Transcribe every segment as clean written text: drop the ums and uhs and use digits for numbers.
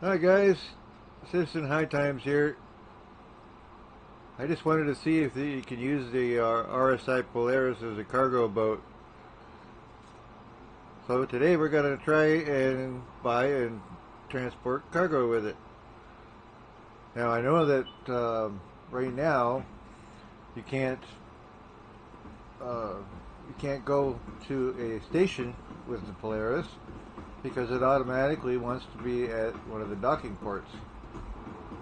Hi guys, Citizen-Hightimes here. I just wanted to see if you could use the RSI Polaris as a cargo boat. So today we're going to try and buy and transport cargo with it. Now I know that right now you can't go to a station with the Polaris because it automatically wants to be at one of the docking ports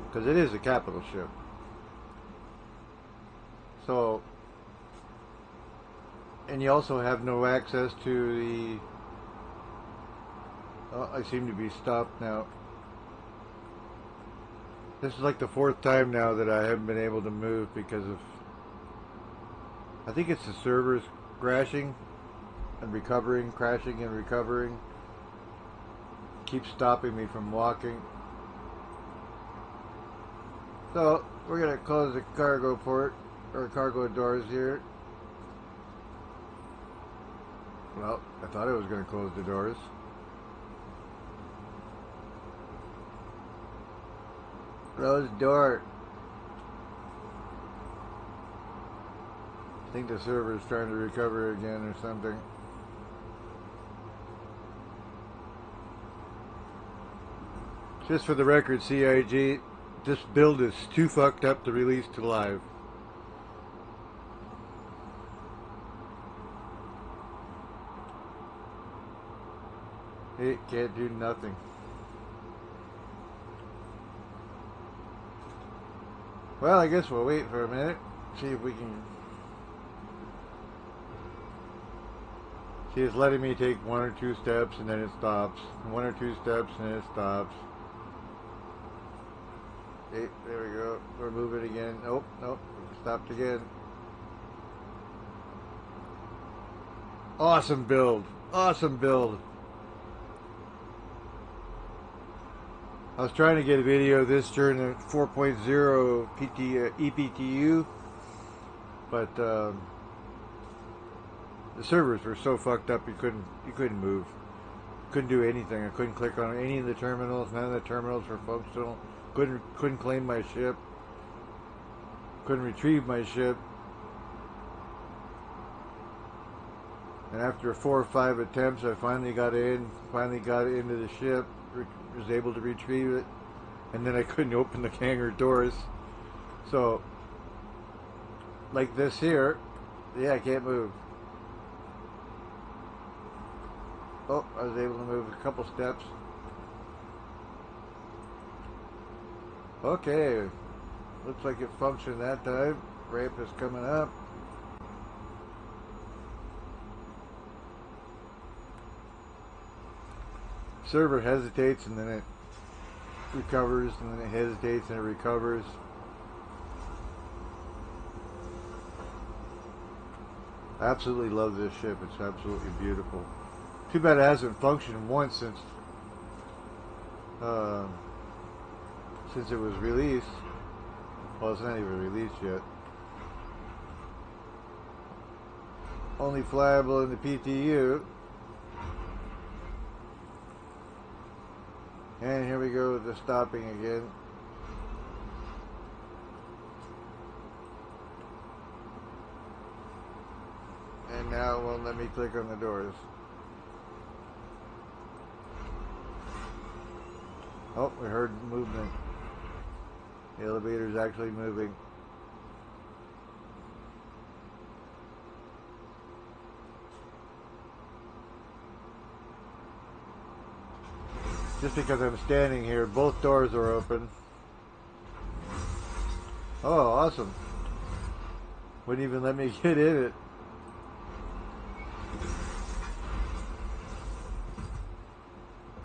because it is a capital ship. So, and you also have no access to the, oh, I seem to be stopped now. This is like the fourth time now that I haven't been able to move because of, I think it's the servers crashing and recovering, crashing and recovering. Keeps stopping me from walking. So, we're going to close the cargo port, or cargo doors here. Well, I thought I was going to close the doors. Close the door. I think the server is trying to recover again or something. Just for the record, CIG, this build is too fucked up to release to live. It can't do nothing. Well, I guess we'll wait for a minute. See if we can... See, it's letting me take one or two steps and then it stops. One or two steps and then it stops. Hey, there we go. We're moving again. Nope, nope. Stopped again. Awesome build. Awesome build. I was trying to get a video of this during the 4.0 EPTU, but the servers were so fucked up you couldn't move, couldn't do anything. I couldn't click on any of the terminals. None of the terminals were functional. Couldn't claim my ship. Couldn't retrieve my ship. And after 4 or 5 attempts, I finally got in. Finally got into the ship. Was able to retrieve it, and then I couldn't open the hangar doors. So, like this here, yeah, I can't move. Oh, I was able to move a couple steps. Okay, looks like it functioned that time. Ramp is coming up. Server hesitates and then it recovers, and then it hesitates and it recovers. I absolutely love this ship. It's absolutely beautiful. Too bad it hasn't functioned once since it was released. Well, it's not even released yet. Only flyable in the PTU. And here we go with the stopping again. And now it won't let me click on the doors. Oh, we heard movement. The elevator's actually moving. Just because I'm standing here, both doors are open. Oh, awesome. Wouldn't even let me get in it.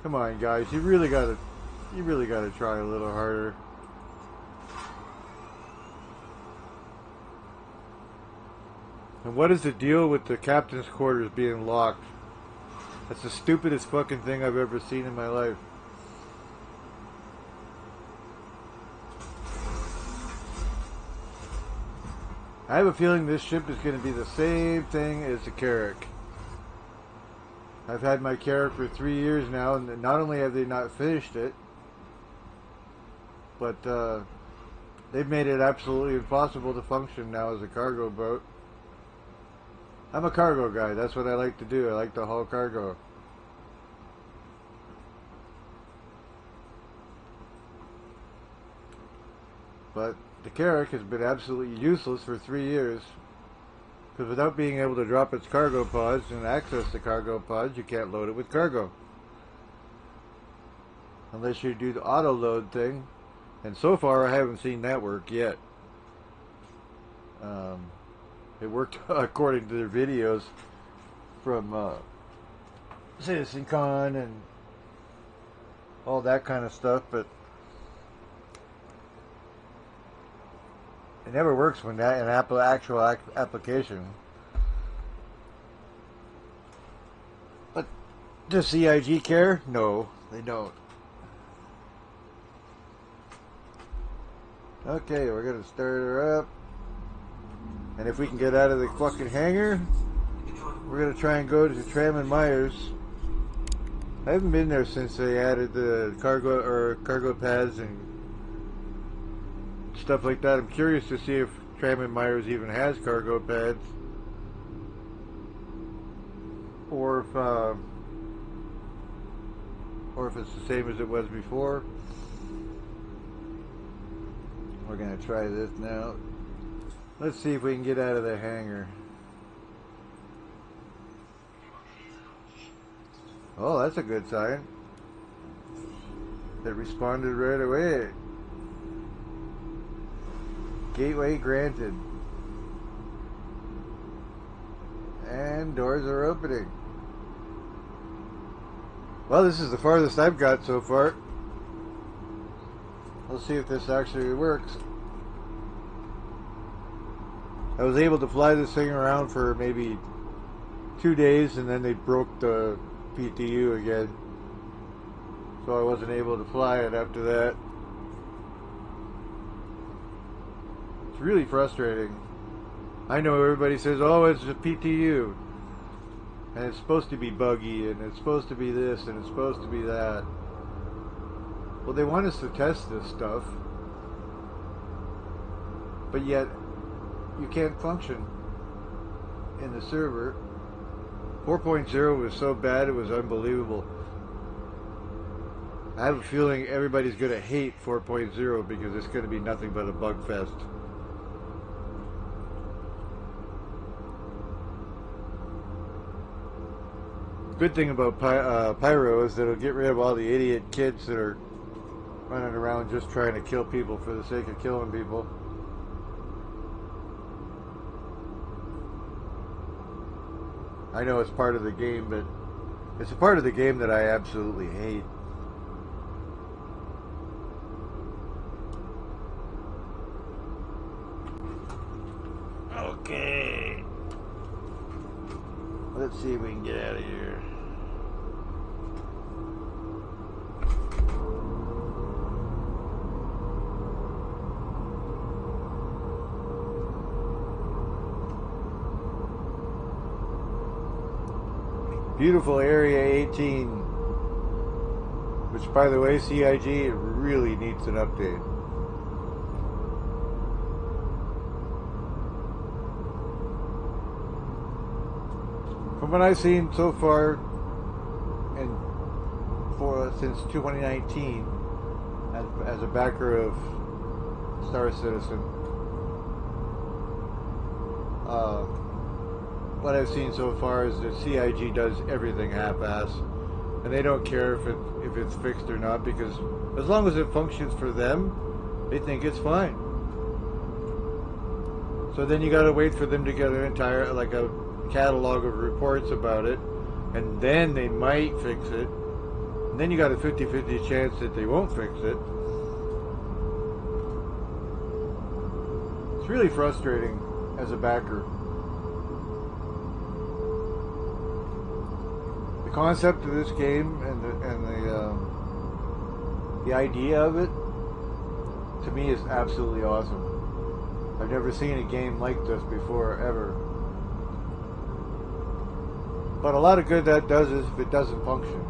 Come on, guys, you really gotta try a little harder. And what is the deal with the captain's quarters being locked? That's the stupidest fucking thing I've ever seen in my life. I have a feeling this ship is going to be the same thing as the Carrack. I've had my Carrack for 3 years now, and not only have they not finished it, but they've made it absolutely impossible to function now as a cargo boat. I'm a cargo guy. That's what I like to do. I like to haul cargo. But the Carrack has been absolutely useless for 3 years. Because without being able to drop its cargo pods and access the cargo pods, you can't load it with cargo. Unless you do the auto load thing. And so far I haven't seen that work yet. It worked according to their videos from Citizen-Con and all that kind of stuff, but it never works when that in actual application. But does CIG care? No, they don't. Okay, we're gonna start her up. And if we can get out of the fucking hangar, we're gonna try and go to Tram and Myers. I haven't been there since they added the cargo pads and stuff like that. I'm curious to see if Tram and Myers even has cargo pads, or if it's the same as it was before. We're gonna try this now. Let's see if we can get out of the hangar. Oh, that's a good sign. It responded right away. Gateway granted. And doors are opening. Well, this is the farthest I've got so far. Let's see if this actually works. I was able to fly this thing around for maybe 2 days, and then they broke the PTU again, so I wasn't able to fly it after that. It's really frustrating. I know everybody says, oh, it's a PTU, and it's supposed to be buggy, and it's supposed to be this, and it's supposed to be that. Well, they want us to test this stuff, but yet you can't function in the server. 4.0 was so bad it was unbelievable. I have a feeling everybody's going to hate 4.0 because it's going to be nothing but a bug fest. Good thing about Pyro is that it'll get rid of all the idiot kids that are running around just trying to kill people for the sake of killing people. I know it's part of the game, but it's a part of the game that I absolutely hate. Okay. Let's see if we can get out of here. Beautiful Area 18, which, by the way, CIG really needs an update. From what I've seen so far, and since 2019, as a backer of Star Citizen, what I've seen so far is that CIG does everything half-ass, and they don't care if it's fixed or not, because as long as it functions for them, they think it's fine. So then you got to wait for them to get an entire, like a catalog of reports about it, and then they might fix it. And then you got a 50-50 chance that they won't fix it. It's really frustrating as a backer. The concept of this game and the idea of it, to me, is absolutely awesome. I've never seen a game like this before, ever. But a lot of good that does is if it doesn't function.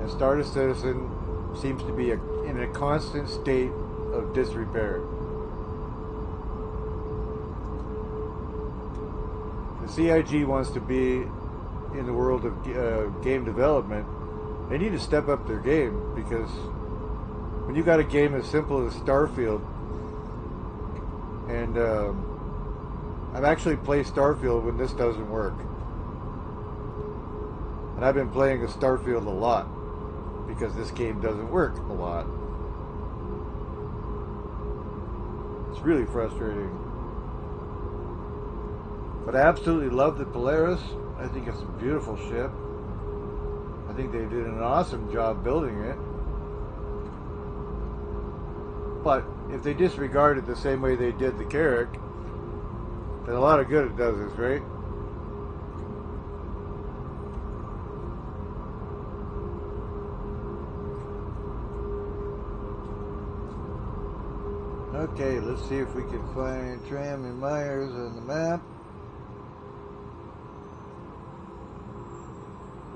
and Stardust Citizen seems to be in a constant state of disrepair. The CIG wants to be in the world of game development. They need to step up their game, because when you got a game as simple as Starfield, and I've actually played Starfield when this doesn't work, and I've been playing a Starfield a lot because this game doesn't work a lot. It's really frustrating. But I absolutely love the Polaris. I think it's a beautiful ship. I think they did an awesome job building it. But if they disregard it the same way they did the Carrack, then a lot of good it does us, right? Okay, let's see if we can find Tram and Myers on the map.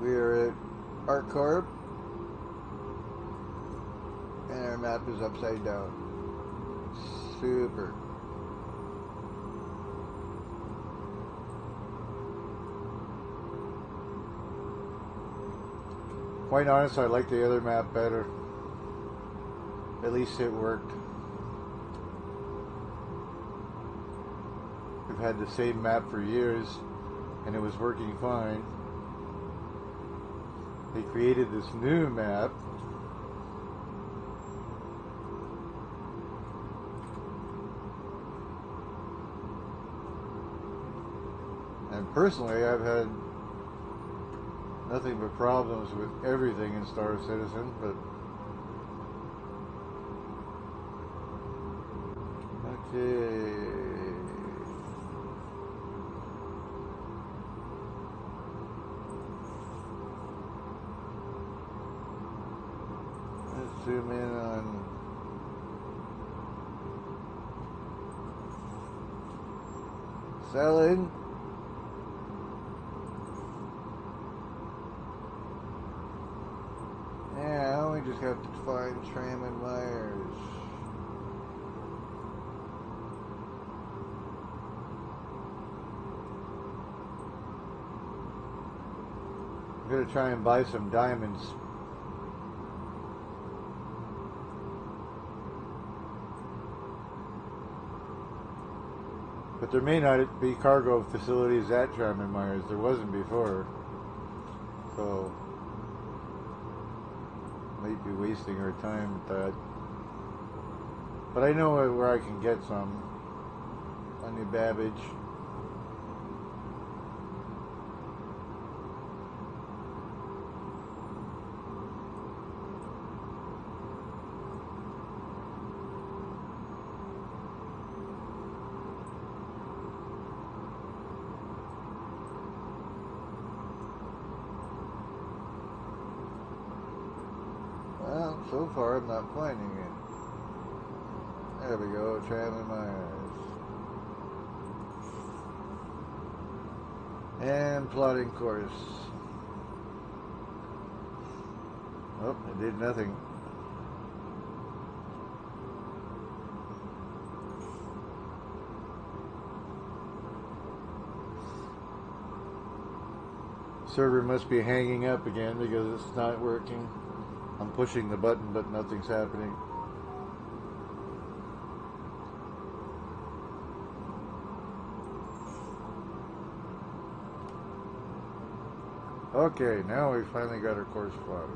We are at ArcCorp, and our map is upside down. Super. Quite honestly, I like the other map better. At least it worked. We've had the same map for years, and it was working fine. They created this new map. And personally, I've had nothing but problems with everything in Star Citizen, but okay. Let's zoom in on selling. Now we just have to find Tram and Myers. I'm gonna try and buy some diamonds. But there may not be cargo facilities at Tram and Myers. There wasn't before. So might be wasting our time with that. But I know where I can get some on New Babbage. Well, so far I'm not finding it. There we go, Tram and Myers. And plotting course. Oh, it did nothing. Server must be hanging up again because it's not working. I'm pushing the button, but nothing's happening. Okay, now we finally got our course plotted.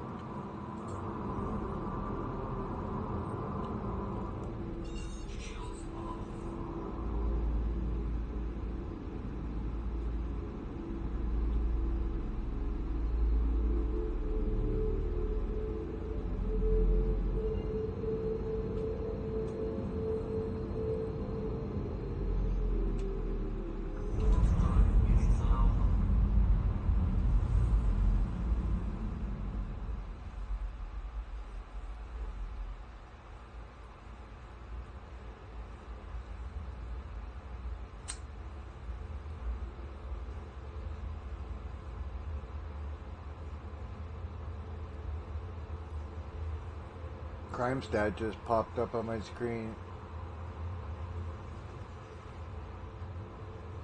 crime stat just popped up on my screen.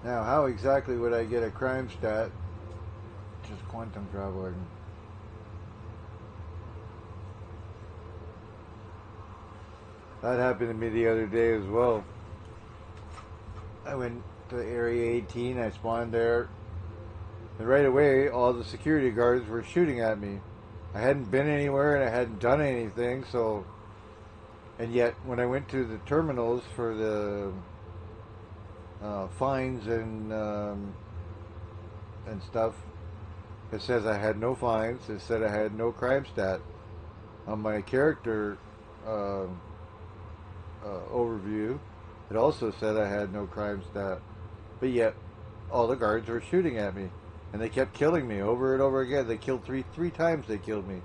Now, how exactly would I get a crime stat? Just quantum traveling. That happened to me the other day as well. I went to Area 18, I spawned there, and right away all the security guards were shooting at me. I hadn't been anywhere and I hadn't done anything, so... And yet, when I went to the terminals for the fines and stuff, it says I had no fines. It said I had no crime stat. On my character overview, it also said I had no crime stat. But yet, all the guards were shooting at me, and they kept killing me over and over again. They killed three times. They killed me.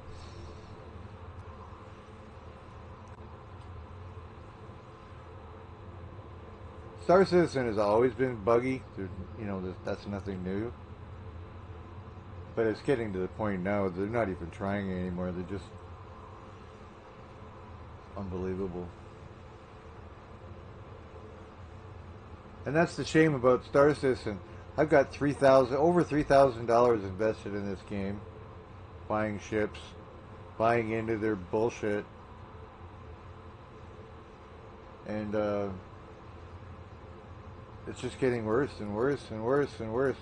Star Citizen has always been buggy. That's nothing new. But it's getting to the point now they're not even trying anymore. They're just unbelievable. And that's the shame about Star Citizen. I've got over $3,000 invested in this game, buying ships, buying into their bullshit, and it's just getting worse and worse and worse and worse.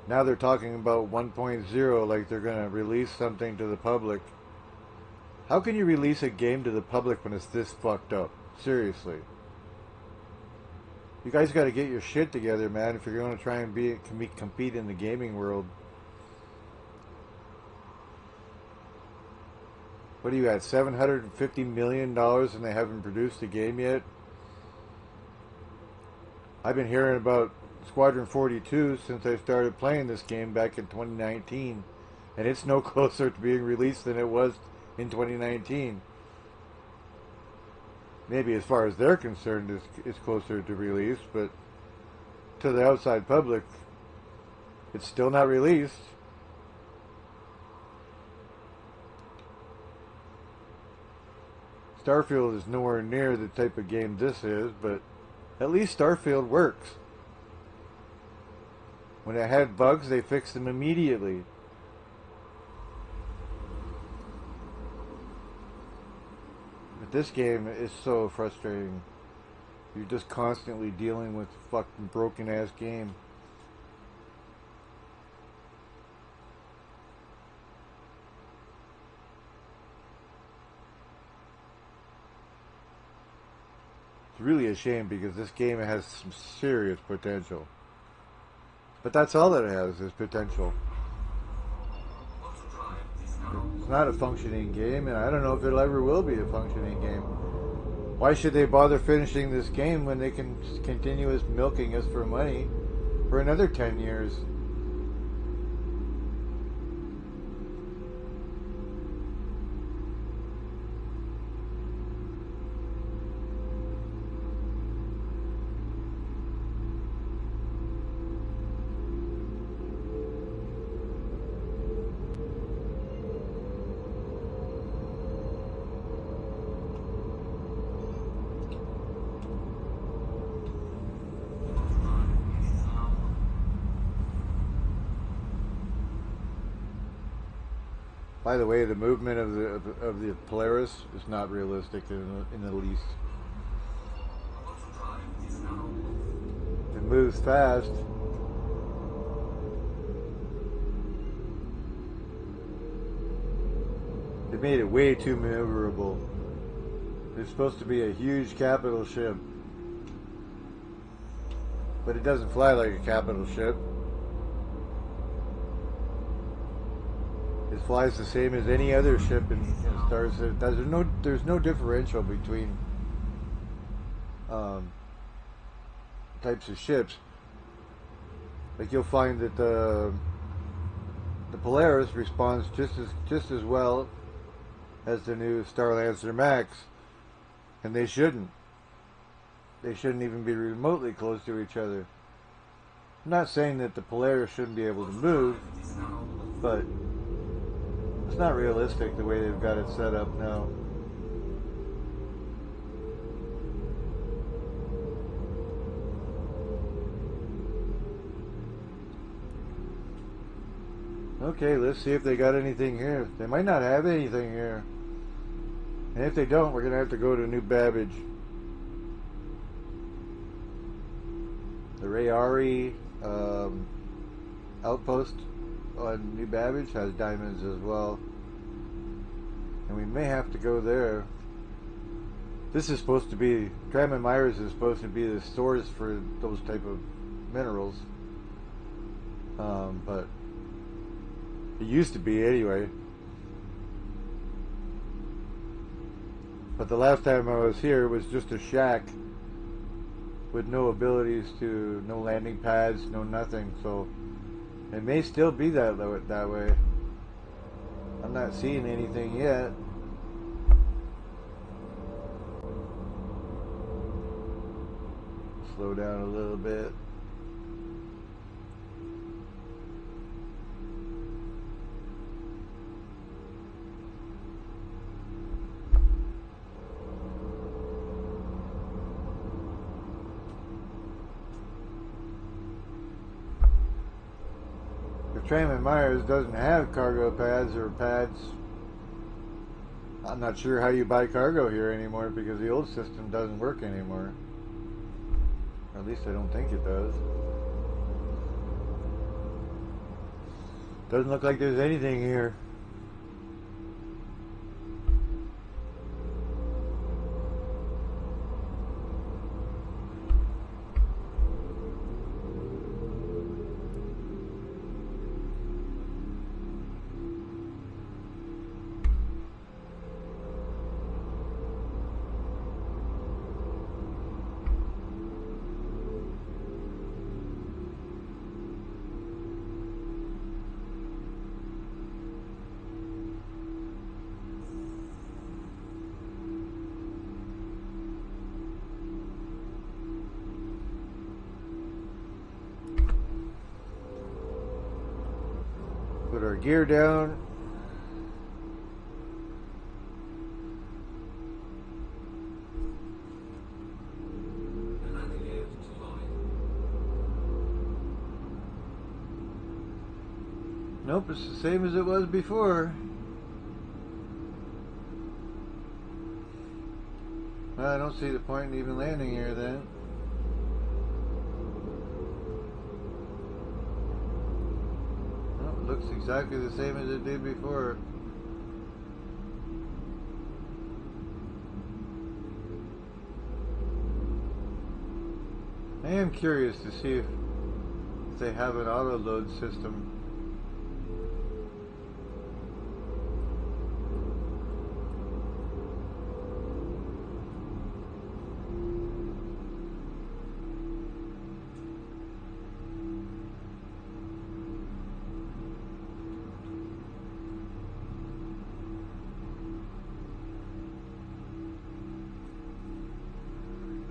Now they're talking about 1.0, like they're going to release something to the public. How can you release a game to the public when it's this fucked up? Seriously. You guys got to get your shit together, man, if you're going to try and compete in the gaming world. What do you got, $750 million and they haven't produced a game yet? I've been hearing about Squadron 42 since I started playing this game back in 2019, and it's no closer to being released than it was in 2019. Maybe as far as they're concerned, it's closer to release, but to the outside public, it's still not released. Starfield is nowhere near the type of game this is, but at least Starfield works. When it had bugs, they fixed them immediately. But this game is so frustrating. You're just constantly dealing with a fucking broken ass game. It's really a shame because this game has some serious potential. But that's all that it has, is potential. It's not a functioning game, and I don't know if it ever will be a functioning game. Why should they bother finishing this game when they can continue milking us for money for another 10 years? By the way, the movement of the Polaris is not realistic in the least. It moves fast. They made it way too maneuverable. It's supposed to be a huge capital ship, but it doesn't fly like a capital ship. It flies the same as any other ship in Star Citizen. There's no differential between types of ships. Like you'll find that the Polaris responds just as well as the new Starlancer Max, and they shouldn't. They shouldn't even be remotely close to each other. I'm not saying that the Polaris shouldn't be able to move, but It's not realistic the way they've got it set up now. Okay, let's see if they got anything here. They might not have anything here. And if they don't, we're going to have to go to New Babbage. The Rayari outpost on New Babbage has diamonds as well. And we may have to go there. This is supposed to be, Tram and Myers is supposed to be the stores for those type of minerals. But it used to be anyway. But the last time I was here, it was just a shack with no abilities to, no landing pads, no nothing. So it may still be that way. I'm not seeing anything yet. Slow down a little bit. Tram and Myers doesn't have cargo pads or pads. I'm not sure how you buy cargo here anymore because the old system doesn't work anymore. Or at least I don't think it does. Doesn't look like there's anything here. Put our gear down. Nope, it's the same as it was before. Well, I don't see the point in even landing here then. Looks exactly the same as it did before. I am curious to see if they have an auto load system.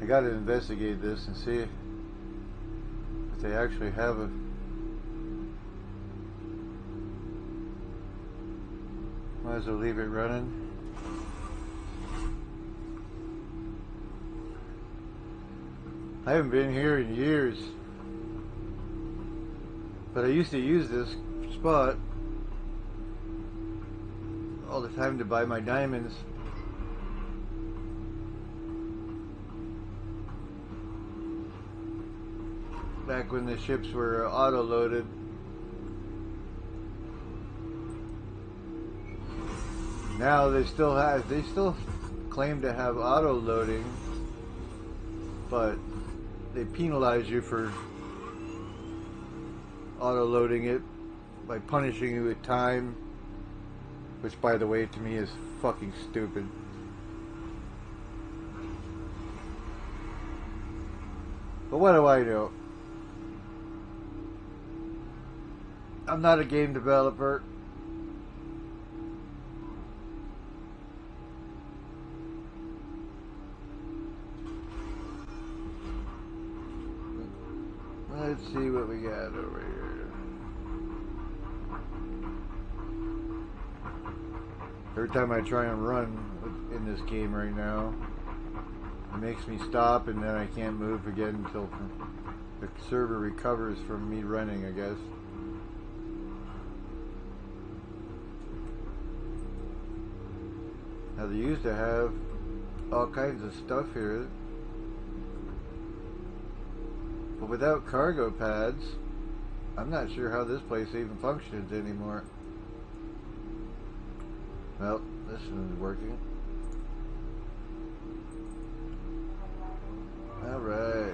I gotta investigate this and see if they actually have a... Might as well leave it running. I haven't been here in years, but I used to use this spot all the time to buy my diamonds. Back when the ships were auto-loaded. Now they still claim to have auto-loading, but they penalize you for auto-loading it by punishing you with time, which, by the way, to me is fucking stupid. But what do I know? I'm not a game developer. Let's see what we got over here. Every time I try and run in this game right now, it makes me stop, and then I can't move again until the server recovers from me running, I guess. Now they used to have all kinds of stuff here, but without cargo pads, I'm not sure how this place even functions anymore. Well, this one's working. Alright.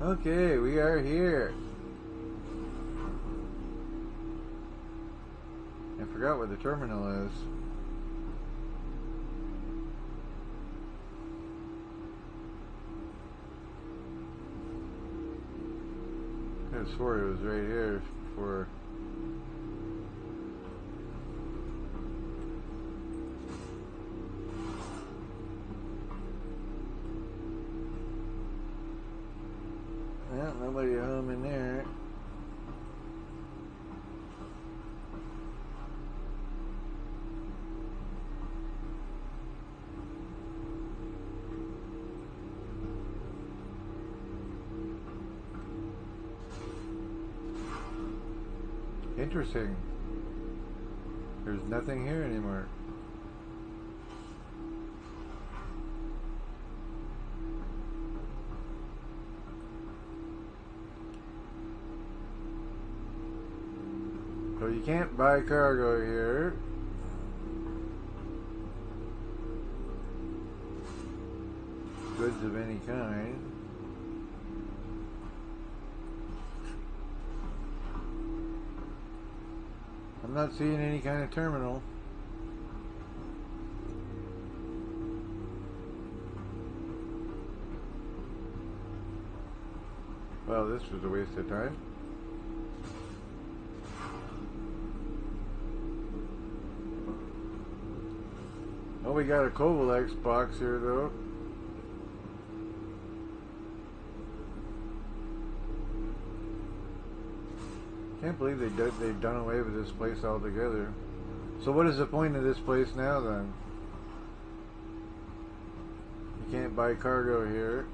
Okay, we are here. I forgot where the terminal is. I could have swore it was right here before. Yeah, nobody home in there. Interesting. There's nothing here anymore. So you can't buy cargo here. Goods of any kind. I'm not seeing any kind of terminal. Well, this was a waste of time. Oh, we got a Covalex box here, though. Can't believe they've done away with this place altogether. So what is the point of this place now, then? You can't buy cargo here.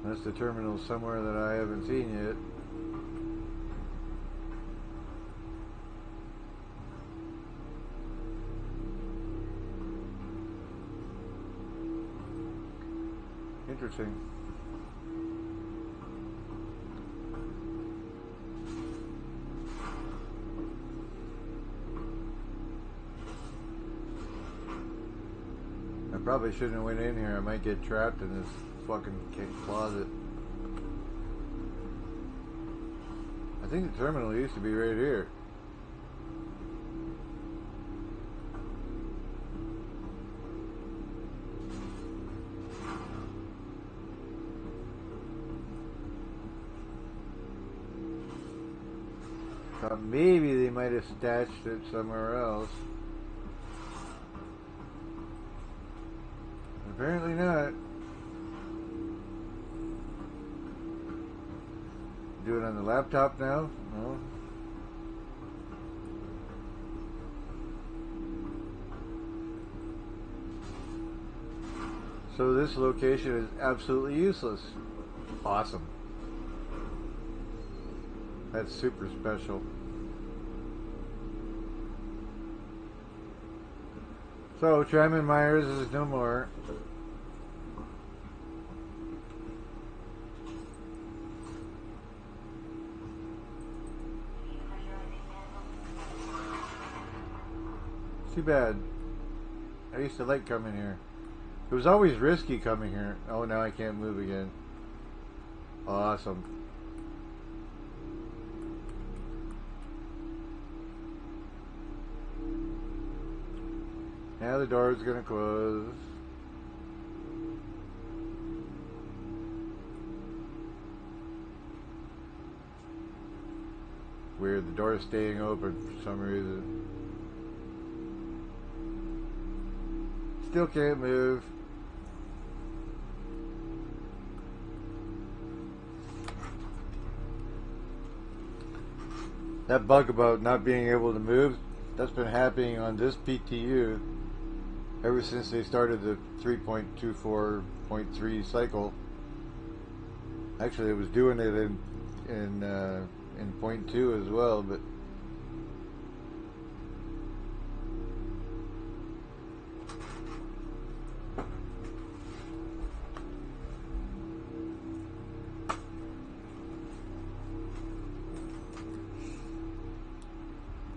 Unless the terminal's somewhere that I haven't seen yet. Interesting. I probably shouldn't have went in here. I might get trapped in this fucking closet. I think the terminal used to be right here. Thought maybe they might have stashed it somewhere else. Apparently not. Do it on the laptop now? No. So this location is absolutely useless. Awesome. That's super special. So, Tram & Myers is no more. Too bad. I used to like coming here. It was always risky coming here. Oh, now I can't move again. Awesome. Now the door is gonna close. Weird, the door is staying open for some reason. Still can't move. That bug about not being able to move, that's been happening on this PTU ever since they started the 3.24.3 cycle. Actually, it was doing it in 0.2 as well, but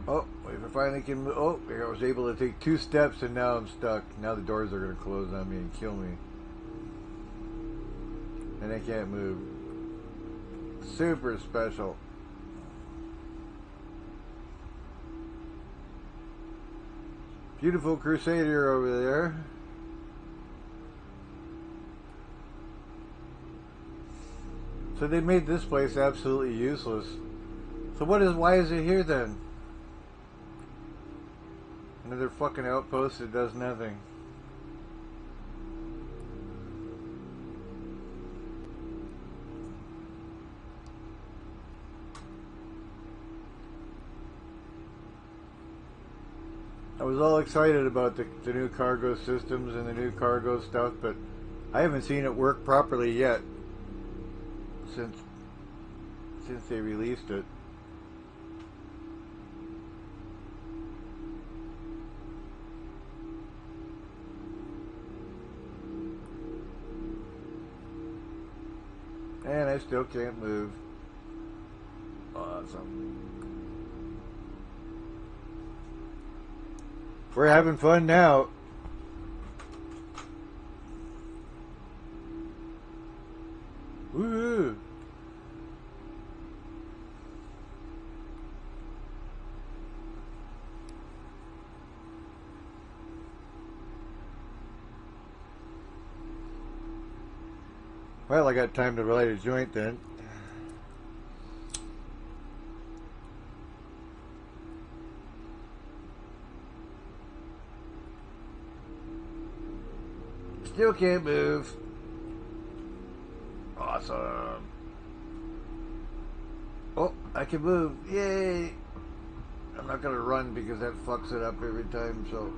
oh, if I finally can move, oh, I was able to take 2 steps and now I'm stuck. Now the doors are going to close on me and kill me. And I can't move. Super special. Beautiful Crusader over there. So they made this place absolutely useless. So why is it here then? Another fucking outpost that does nothing. I was all excited about the new cargo systems and the new cargo stuff, but I haven't seen it work properly yet since they released it. And I still can't move. Awesome. We're having fun now. Woohoo! Well, I got time to light a joint then. Still can't move. Awesome. Oh, I can move. Yay! I'm not gonna run because that fucks it up every time, so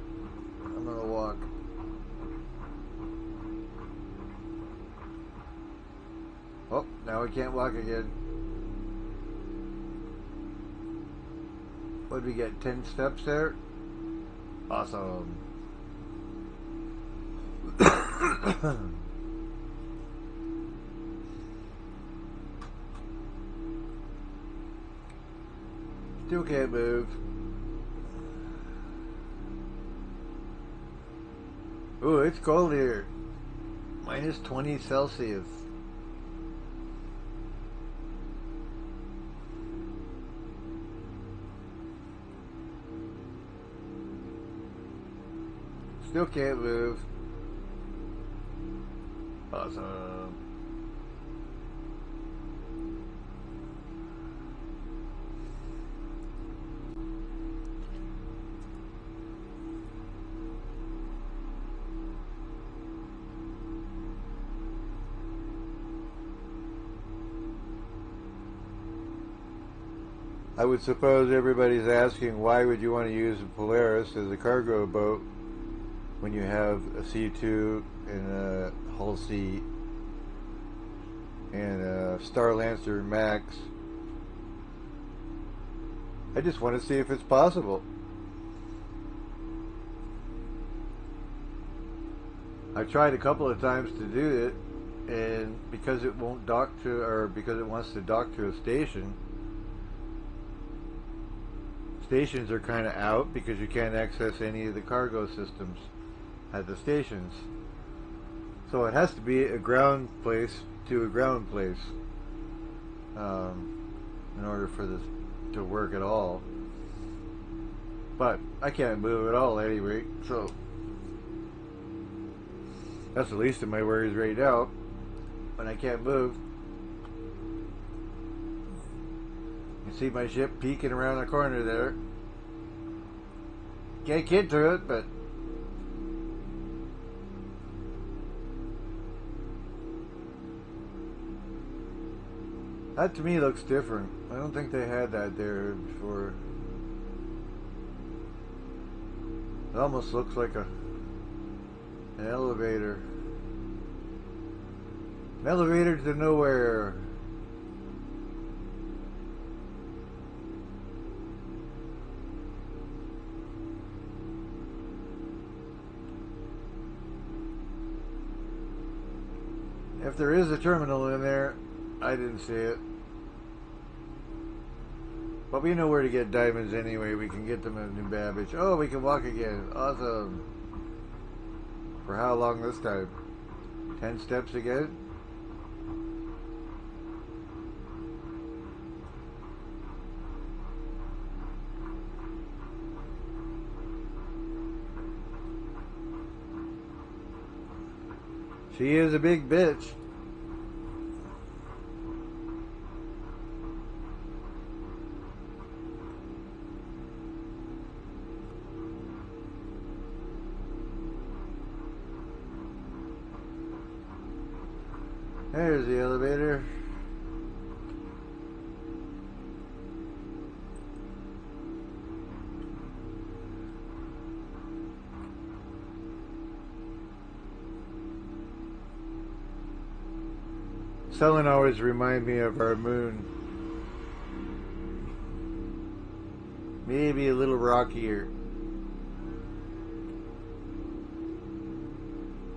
I'm gonna walk. Oh, now I can't walk again. What did we get? 10 steps there? Awesome. Still can't move. Ooh, it's cold here. Minus 20 Celsius. Still can't move. Awesome. I would suppose everybody's asking, why would you want to use a Polaris as a cargo boat when you have a C2 and a Hull C and a Starlancer Max? I just want to see if it's possible. I've tried a couple of times to do it, and because it won't dock to, or because it wants to dock to a station, stations are kind of out because you can't access any of the cargo systems at the stations. So it has to be a ground place to a ground place in order for this to work at all. But I can't move at all anyway, so that's the least of my worries right now. When I can't move. You see my ship peeking around the corner there. Can't get to it, but That to me looks different. I don't think they had that there before. It almost looks like an elevator. An elevator to nowhere. If there is a terminal in there, I didn't see it. But we know where to get diamonds anyway. We can get them in New Babbage. Oh, we can walk again. Awesome. For how long this time? 10 steps again? She is a big bitch. There's the elevator. Sun always remind me of our moon. Maybe a little rockier.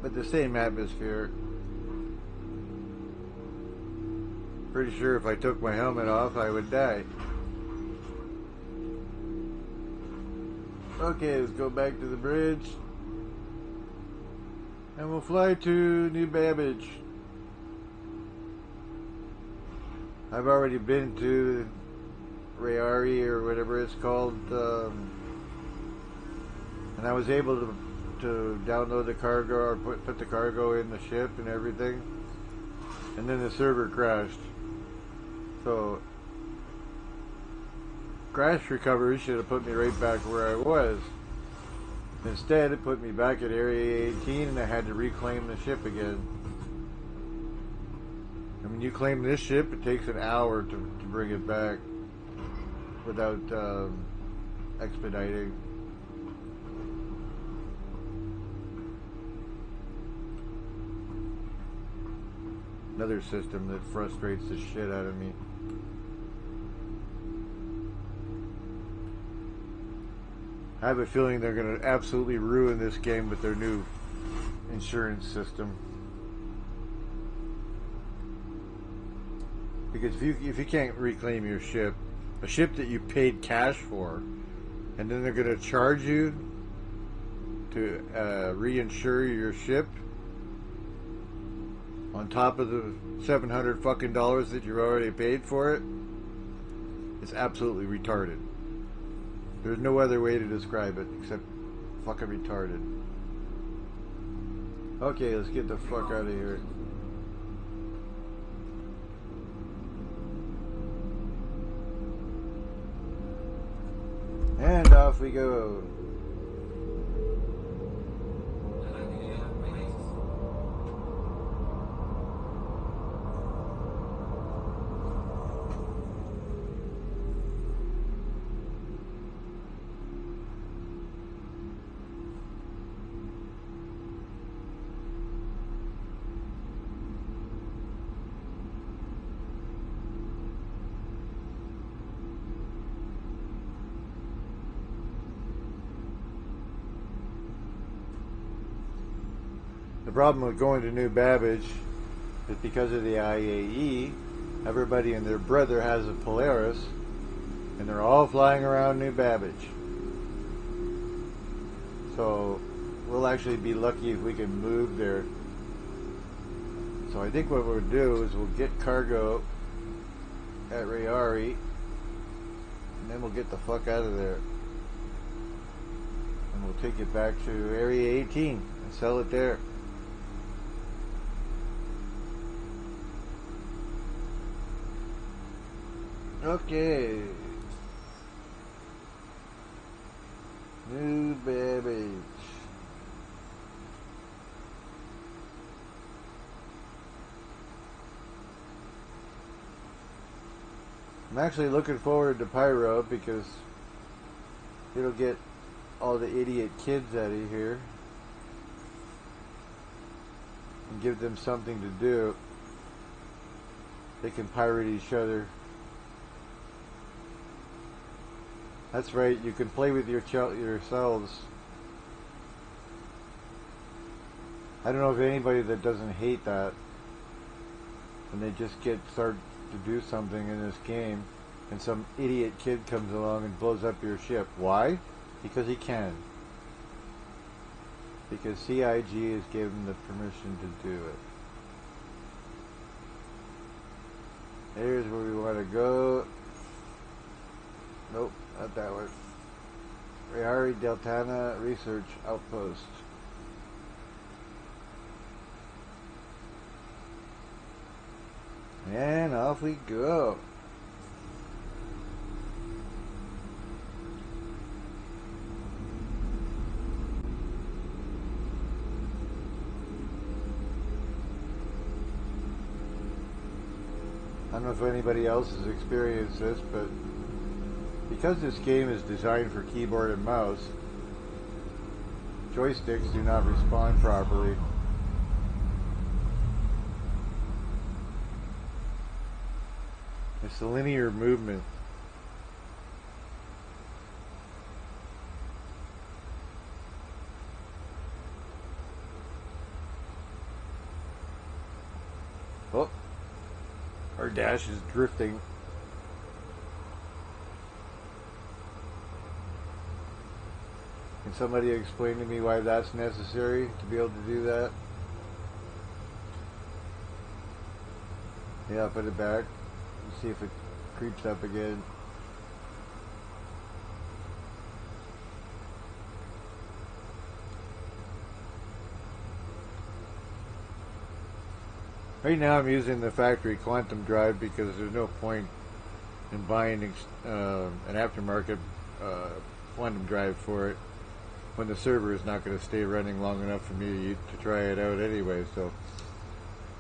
But the same atmosphere. Pretty sure if I took my helmet off, I would die. Okay, let's go back to the bridge. And we'll fly to New Babbage. I've already been to RSI or whatever it's called. And I was able to download the cargo or put the cargo in the ship and everything. And then the server crashed. So, crash recovery should have put me right back where I was. Instead, it put me back at Area 18 and I had to reclaim the ship again. And when you claim this ship, it takes an hour to bring it back without expediting. Another system that frustrates the shit out of me. I have a feeling they're going to absolutely ruin this game with their new insurance system. Because if you can't reclaim your ship, a ship that you paid cash for, and then they're going to charge you to reinsure your ship on top of the $700 fucking dollars that you already paid for it, it's absolutely retarded. There's no other way to describe it except fucking retarded. Okay, let's get the fuck out of here. And off we go. The problem with going to New Babbage is because of the IAE, everybody and their brother has a Polaris, and they're all flying around New Babbage. So we'll actually be lucky if we can move there. So I think what we'll do is we'll get cargo at RSI, and then we'll get the fuck out of there. And we'll take it back to Area 18 and sell it there. Okay. New Babbage. I'm actually looking forward to Pyro because it'll get all the idiot kids out of here and give them something to do. They can pirate each other. That's right, you can play with yourselves. I don't know of anybody that doesn't hate that. And they just start to do something in this game, and some idiot kid comes along and blows up your ship. Why? Because he can. Because CIG has given the permission to do it. Here's where we want to go. Nope, not that one. Rehari Deltana Research Outpost. And off we go. I don't know if anybody else has experienced this, but because this game is designed for keyboard and mouse, joysticks do not respond properly. It's the linear movement. Oh, our dash is drifting. Can somebody explain to me why that's necessary to be able to do that? Yeah, put it back. Let's see if it creeps up again. Right now I'm using the factory quantum drive because there's no point in buying an aftermarket quantum drive for it when the server is not going to stay running long enough for me to try it out anyway. So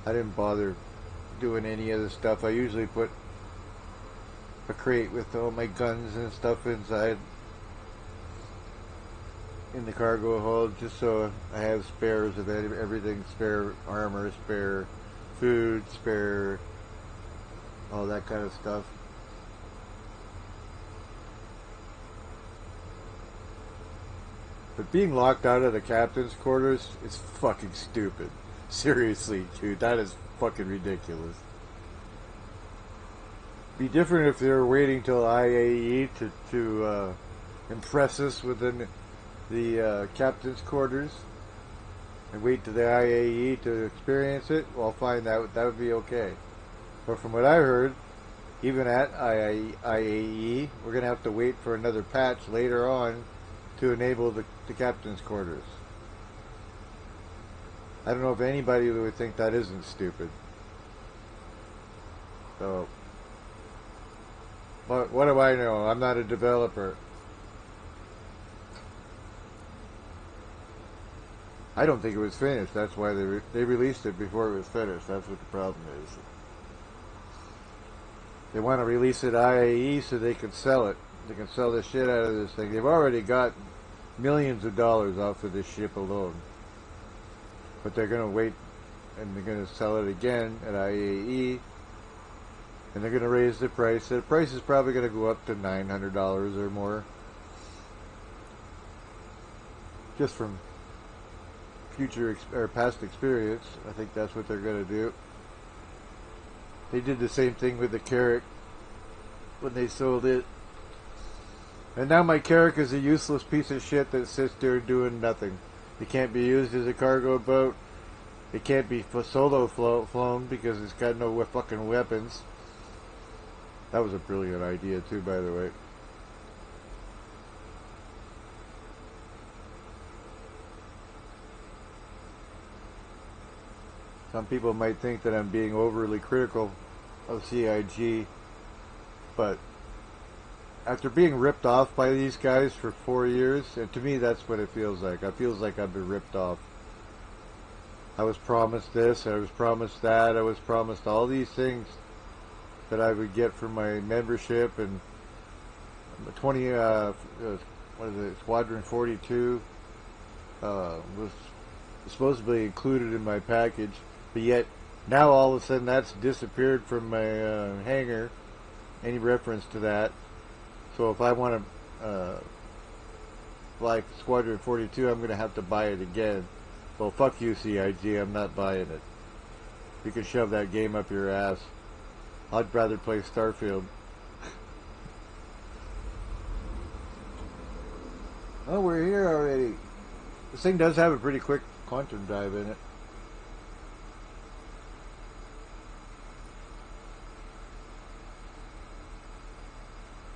I didn't bother doing any of the stuff. I usually put a crate with all my guns and stuff inside in the cargo hold, just so I have spares of everything, spare armor, spare food, spare all that kind of stuff. But being locked out of the captain's quarters is fucking stupid. Seriously, dude, that is fucking ridiculous. Be different if they were waiting till IAE to impress us within the captain's quarters and wait to the IAE to experience it. Well, fine, that would be okay. But from what I heard, even at IAE, we're going to have to wait for another patch later on to enable the captain's quarters. I don't know if anybody would think that isn't stupid. So, what do I know? I'm not a developer. I don't think it was finished. That's why they released it before it was finished. That's what the problem is. They want to release it IAE so they can sell it. They can sell the shit out of this thing. They've already got millions of dollars off of this ship alone. But they're going to wait and they're going to sell it again at IAE. And they're going to raise the price. The price is probably going to go up to $900 or more. Just from future or past experience, I think that's what they're going to do. They did the same thing with the Carrack when they sold it. And now my Carrack is a useless piece of shit that sits there doing nothing. It can't be used as a cargo boat. It can't be solo flown because it's got no fucking weapons. That was a brilliant idea too, by the way. Some people might think that I'm being overly critical of CIG, but after being ripped off by these guys for 4 years, and to me that's what it feels like. It feels like I've been ripped off. I was promised this, I was promised that, I was promised all these things, that I would get from my membership, and 20 what is it, Squadron 42 was supposedly included in my package, but yet now all of a sudden that's disappeared from my hangar, any reference to that. So if I want to fly Squadron 42, I'm going to have to buy it again. Well, fuck you, CIG, I'm not buying it. You can shove that game up your ass. I'd rather play Starfield. Oh, we're here already. This thing does have a pretty quick quantum dive in it.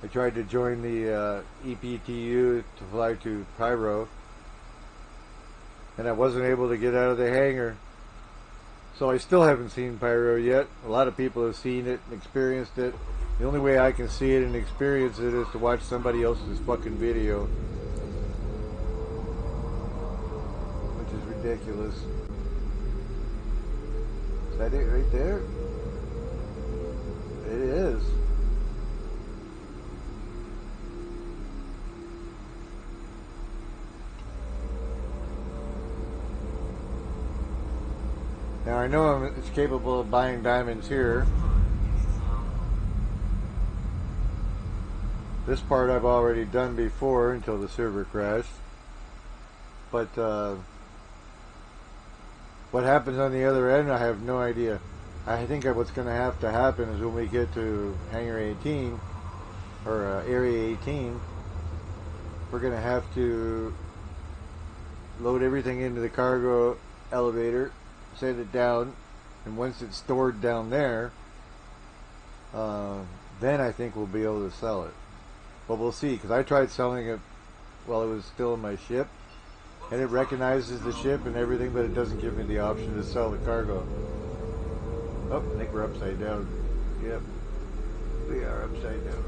I tried to join the EPTU to fly to Pyro, and I wasn't able to get out of the hangar. So I still haven't seen Pyro yet. A lot of people have seen it and experienced it. The only way I can see it and experience it is to watch somebody else's fucking video, which is ridiculous. Is that it right there? It is. Now I know it's capable of buying diamonds here. This part I've already done before until the server crashed. But what happens on the other end, I have no idea. I think what's going to happen is when we get to Hangar 18, or Area 18, we're going to have to load everything into the cargo elevator, set it down, and once it's stored down there, then I think we'll be able to sell it. But we'll see, because I tried selling it while it was still in my ship, and it recognizes the ship and everything, but it doesn't give me the option to sell the cargo. Oh, I think we're upside down. Yep, we are upside down.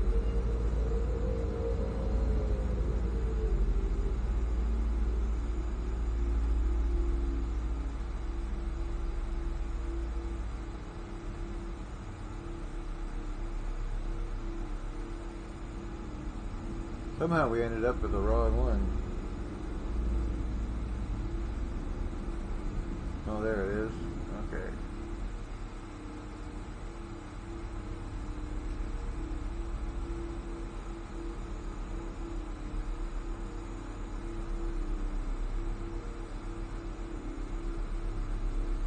Somehow we ended up with the wrong one. Oh, there it is. Okay.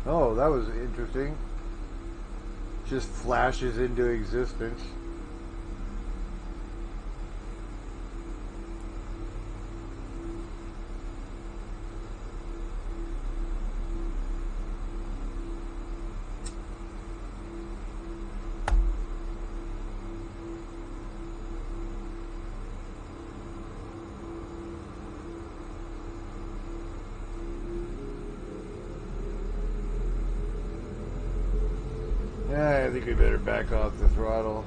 Oh, that was interesting. Just flashes into existence. Yeah, I think we better back off the throttle.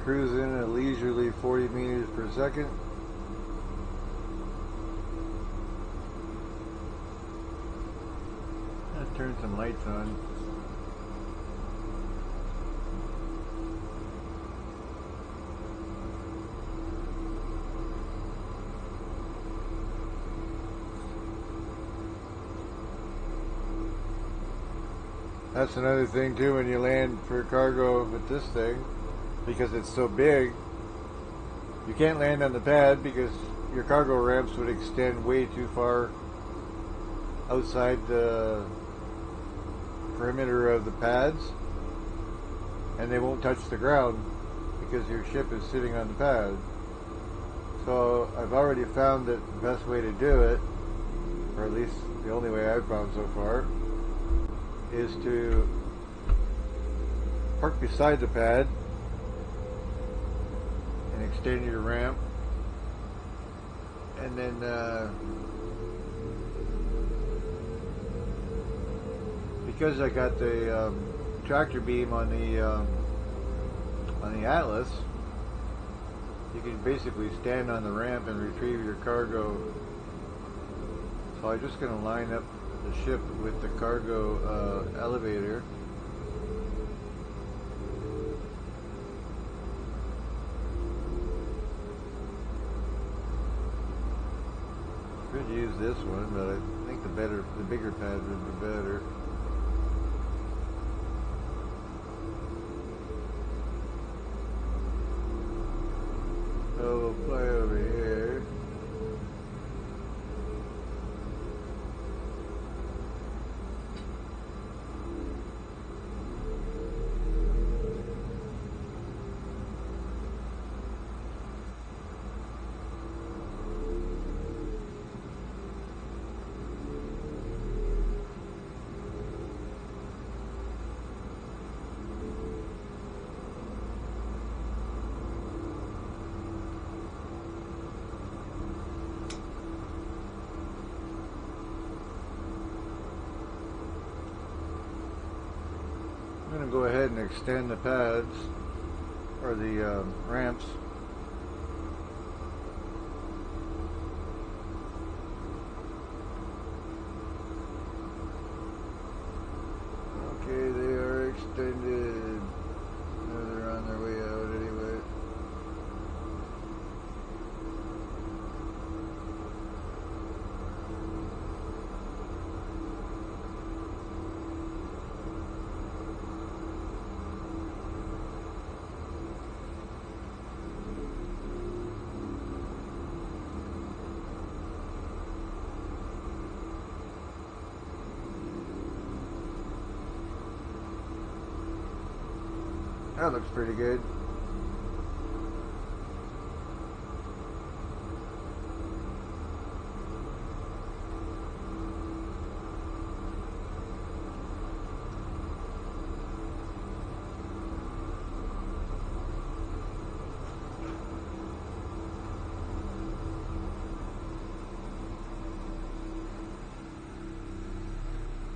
Cruising at a leisurely 40 meters per second. Let's turn some lights on. That's another thing too, when you land for cargo with this thing, because it's so big, you can't land on the pad because your cargo ramps would extend way too far outside the perimeter of the pads, and they won't touch the ground because your ship is sitting on the pad. So I've already found that the best way to do it, or at least the only way I've found so far, is to park beside the pad and extend your ramp, and then because I got the tractor beam on the Atlas, you can basically stand on the ramp and retrieve your cargo. So I'm just going to line up the ship with the cargo elevator. Could use this one, but I think the bigger pad would be better. So we'll fly over here. I'm going to go ahead and extend the pads, or the ramps. Okay, they are extended. No, they're on their way out anyway. That looks pretty good.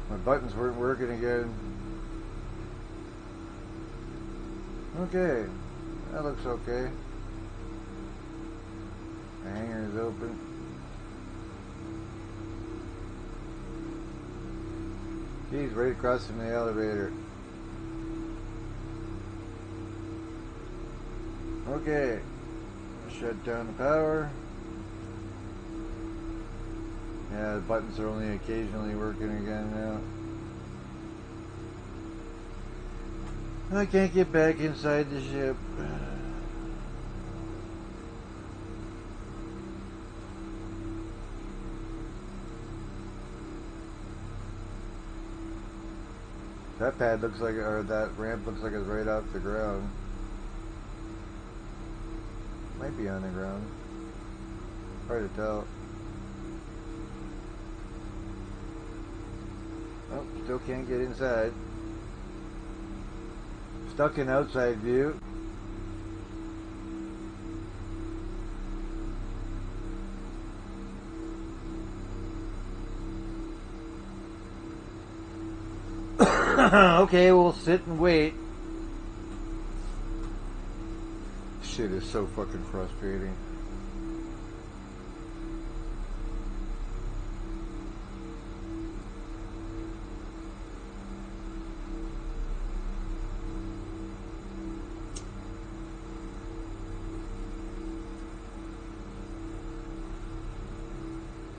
My buttons weren't working again. Okay, that looks okay. The hangar is open. Geez, right across from the elevator. Okay, shut down the power. Yeah, the buttons are only occasionally working again now. I can't get back inside the ship. That pad looks like, or that ramp looks like it's right off the ground. Might be on the ground. Hard to tell. Oh, still can't get inside. Stuck in outside view. Okay, we'll sit and wait. Shit is so fucking frustrating.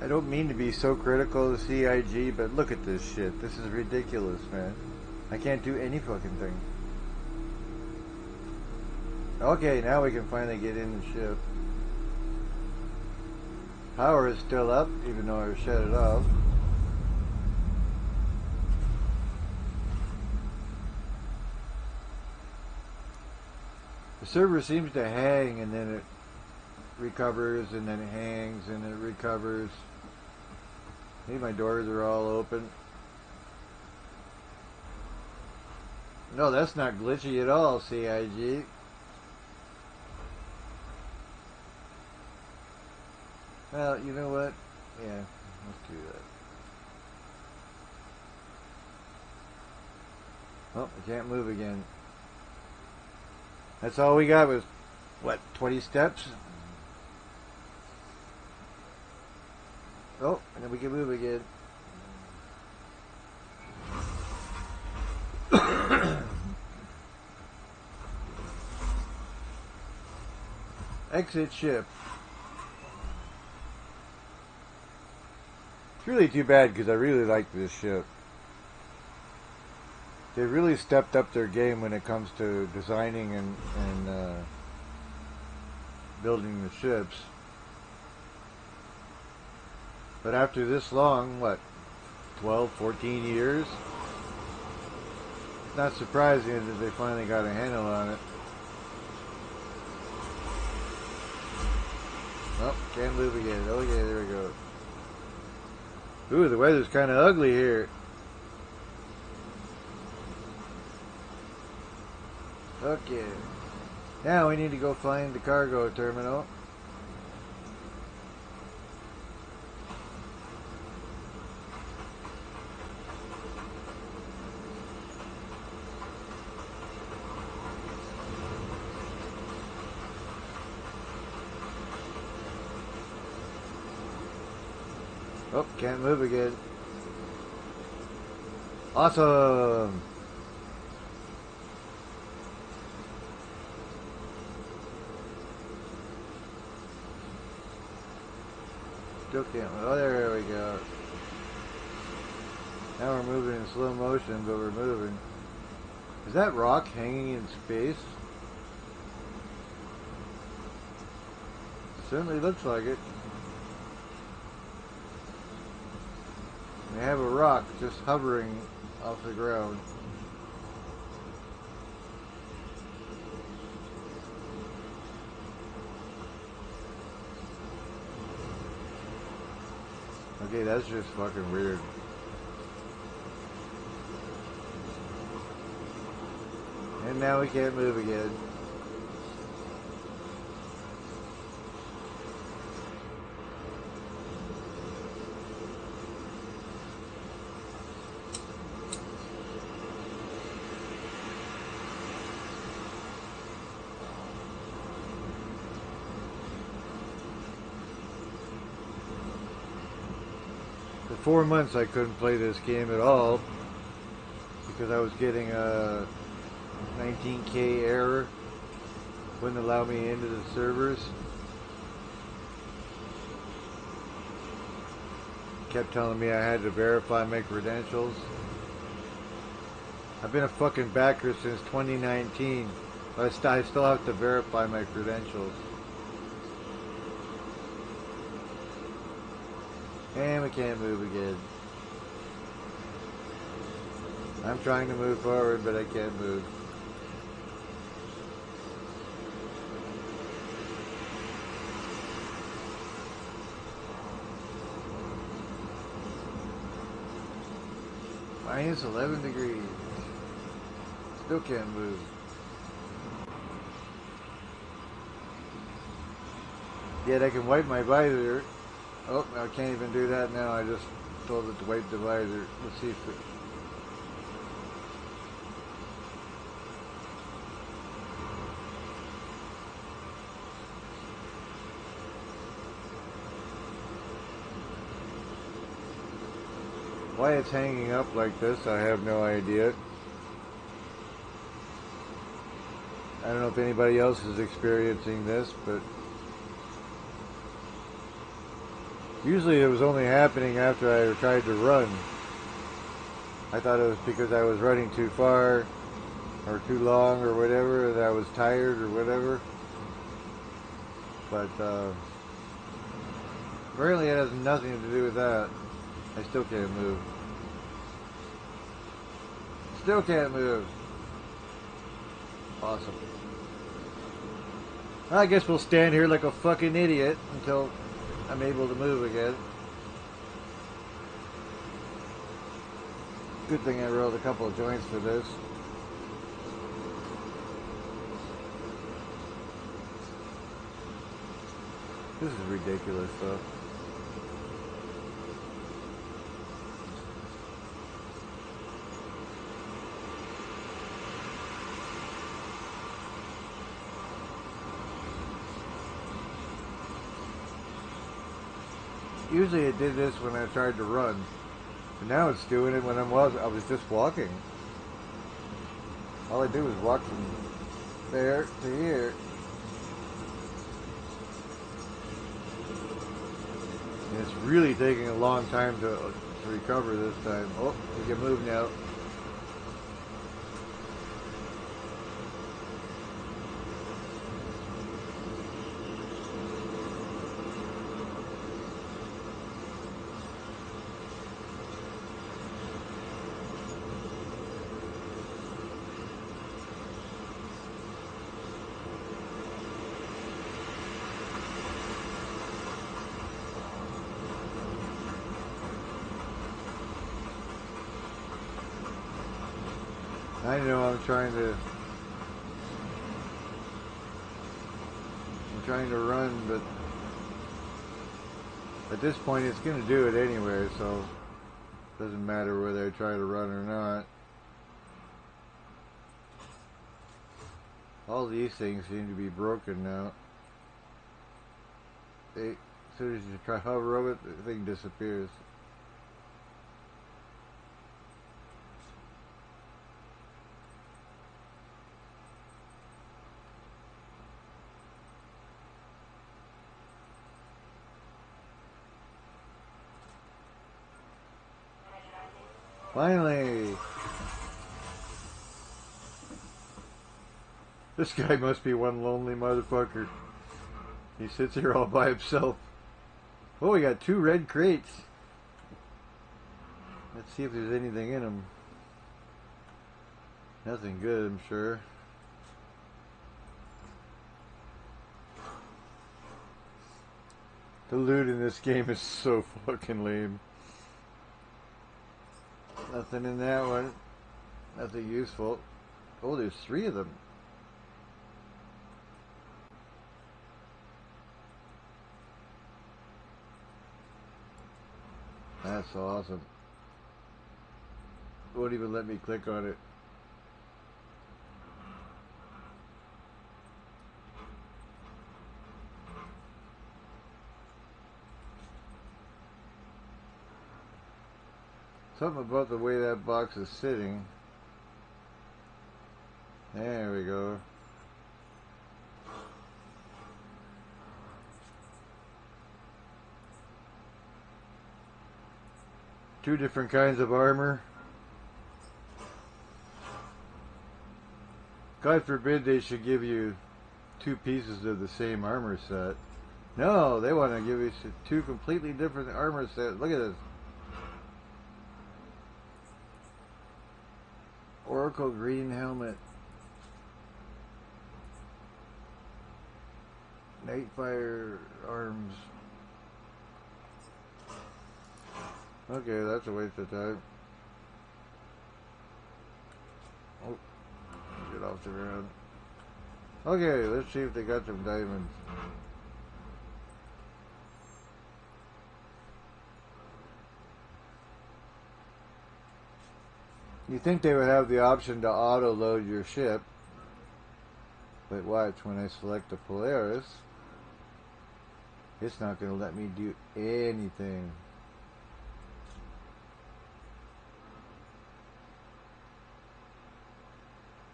I don't mean to be so critical of CIG, but look at this shit. This is ridiculous, man. I can't do any fucking thing. Okay, now we can finally get in the ship. Power is still up, even though I shut it off. The server seems to hang, and then it recovers, and then it hangs, and it recovers. See, my doors are all open. No, that's not glitchy at all, CIG. Well, you know what? Yeah, let's do that. Oh, I can't move again. That's all we got was, what, 20 steps? Oh, and then we can move again. Exit ship. It's really too bad because I really like this ship. They really stepped up their game when it comes to designing and building the ships. But after this long, what, 12, 14 years? It's not surprising that they finally got a handle on it. Oh, can't move again. Okay, there we go. Ooh, the weather's kind of ugly here. Okay. Now we need to go find the cargo terminal. Oh, can't move again. Awesome! Still can't move. Oh, there we go. Now we're moving in slow motion, but we're moving. Is that rock hanging in space? Certainly looks like it. We have a rock just hovering off the ground. Okay, that's just fucking weird. And now we can't move again. For 4 months I couldn't play this game at all because I was getting a 19K error. Wouldn't allow me into the servers. Kept telling me I had to verify my credentials. I've been a fucking backer since 2019. But I still have to verify my credentials. And we can't move again. I'm trying to move forward, but I can't move. Minus 11 degrees. Still can't move. Yet I can wipe my visor. Oh, I can't even do that now. I just told it to wipe the visor. Let's see if it... Why it's hanging up like this, I have no idea. I don't know if anybody else is experiencing this, but usually it was only happening after I tried to run. I thought it was because I was running too far or too long or whatever, that I was tired or whatever. But apparently it has nothing to do with that. I still can't move. Still can't move. Awesome. I guess we'll stand here like a fucking idiot until I'm able to move again. Good thing I rolled a couple of joints for this. This is ridiculous stuff. Usually it did this when I tried to run, but now it's doing it when I was just walking. All I do is walk from there to here. And it's really taking a long time to recover this time. Oh, we can move now. I know I'm trying to run, but at this point it's going to do it anyway, so it doesn't matter whether I try to run or not. All these things seem to be broken now. As soon as you try to hover over it, the thing disappears. Finally! This guy must be one lonely motherfucker. He sits here all by himself. Oh, we got 2 red crates. Let's see if there's anything in them. Nothing good, I'm sure. The loot in this game is so fucking lame. Nothing in that one. Nothing useful. Oh, there's 3 of them. That's awesome. Won't even let me click on it. Something about the way that box is sitting. There we go. Two different kinds of armor. God forbid they should give you 2 pieces of the same armor set. No, they want to give you 2 completely different armor sets. Look at this. Oracle green helmet. Nightfire arms. Okay, that's a waste of time. Oh, get off the ground. Okay, let's see if they got some diamonds. You think they would have the option to auto-load your ship, but watch, when I select the Polaris, it's not going to let me do anything.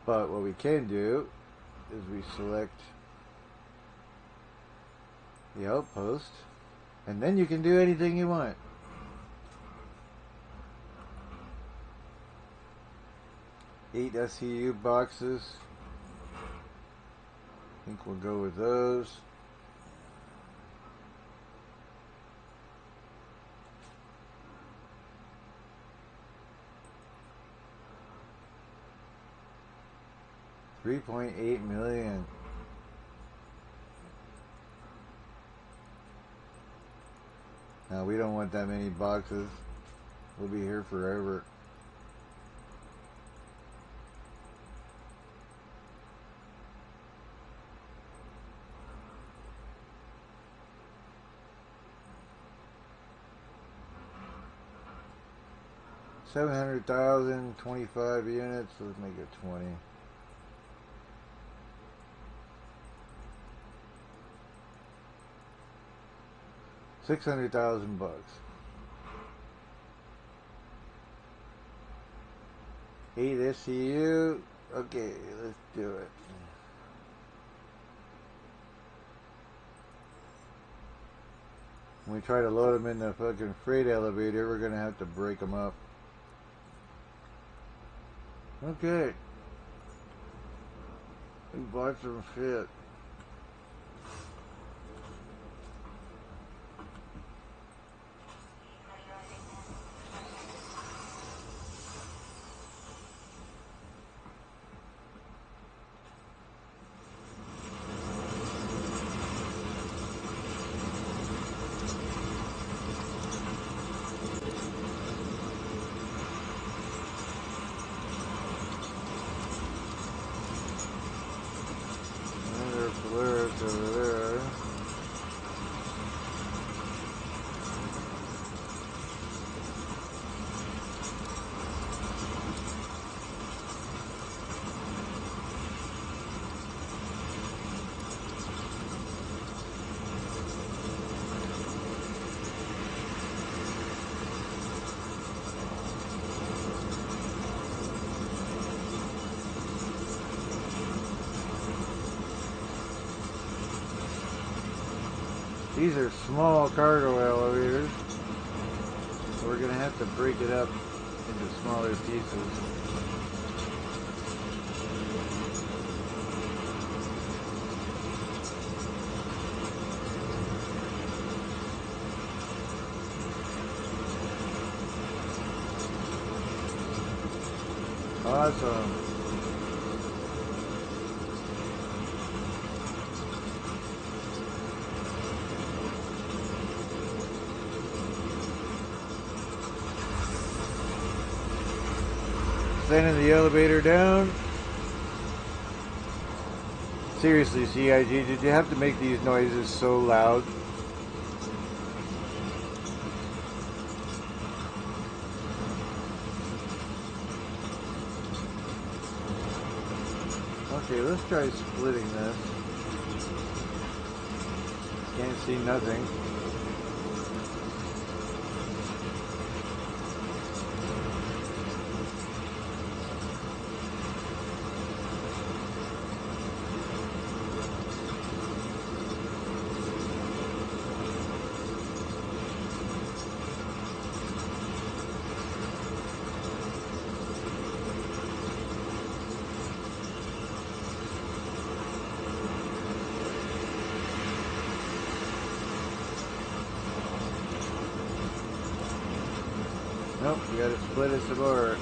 But what we can do is we select the outpost, and then you can do anything you want. Eight SCU boxes. I think we'll go with those. $3.8 million. Now we don't want that many boxes. We'll be here forever. 700,000, 25 units. Let's make it 20. $600,000. 8 SCU. Okay, let's do it. When we try to load them in the fucking freight elevator, we're gonna have to break them up. Okay. We bought some shit. Polaris over there. These are small cargo elevators. We're going to have to break it up into smaller pieces. Awesome. Sending the elevator down. Seriously, CIG, did you have to make these noises so loud? Okay, let's try splitting this. Can't see nothing. Nope, you gotta split it some more.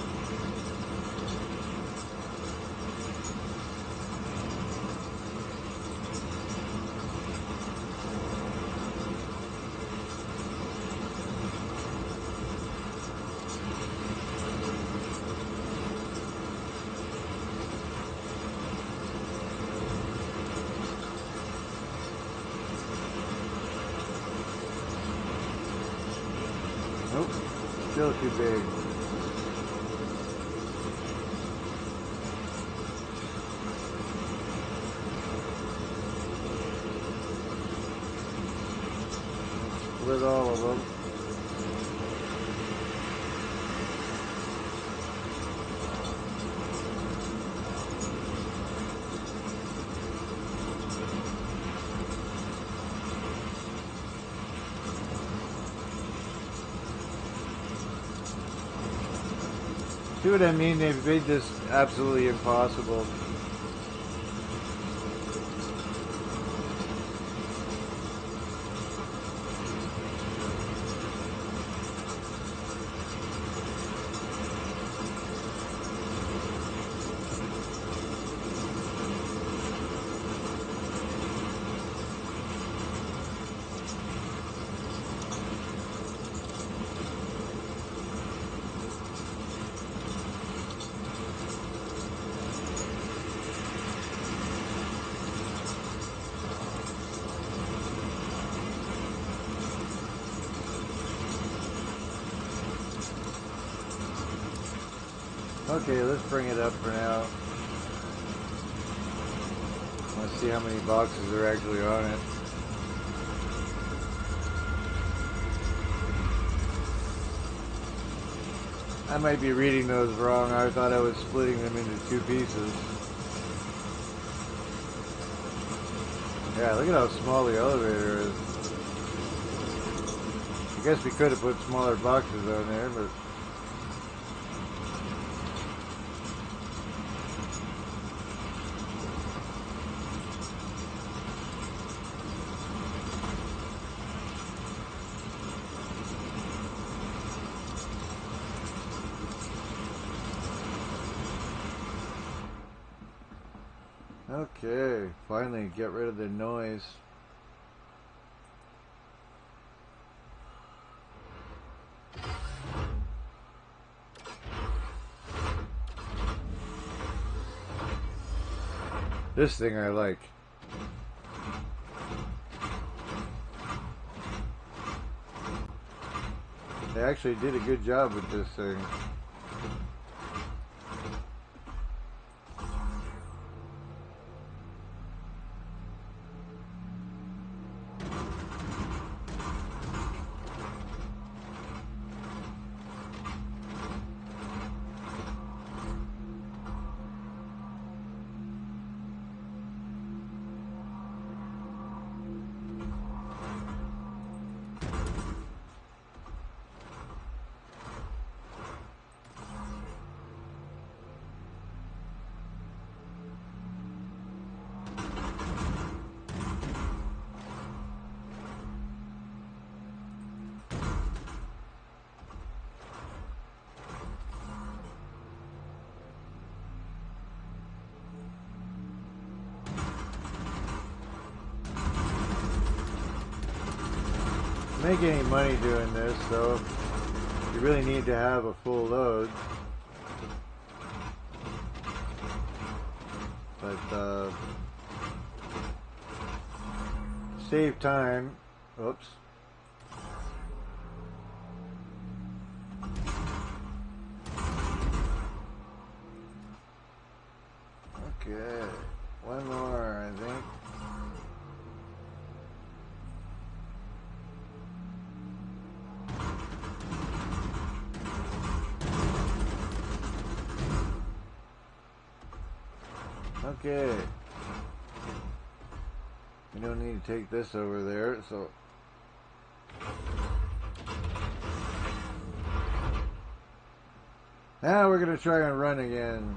Nope, still too big. Split all of them. See what I mean? They've made this absolutely impossible. Okay, let's bring it up for now. Let's see how many boxes are actually on it. I might be reading those wrong. I thought I was splitting them into two pieces. Yeah, look at how small the elevator is. I guess we could have put smaller boxes on there, but... Okay, finally get rid of the noise. This thing I like. They actually did a good job with this thing. Make any money doing this, so you really need to have a full load. But save time. Oops. Okay, one more, I think. Okay. We don't need to take this over there, so... Now we're gonna try and run again.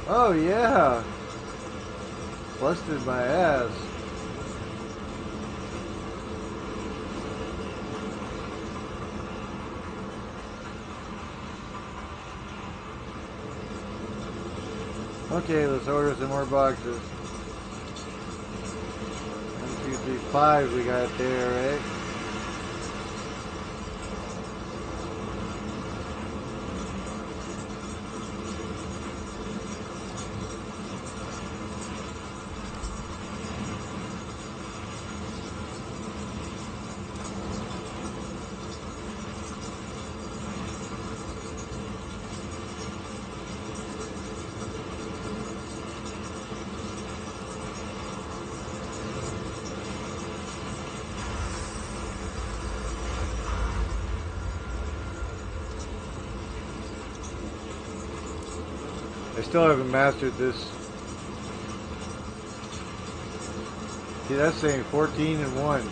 Oh yeah! Busted my ass. Okay, let's order some more boxes. 1, 2, 3, 5 we got there, right? I still haven't mastered this. See, that's saying 14 and 1.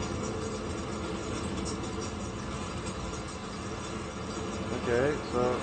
Okay, so...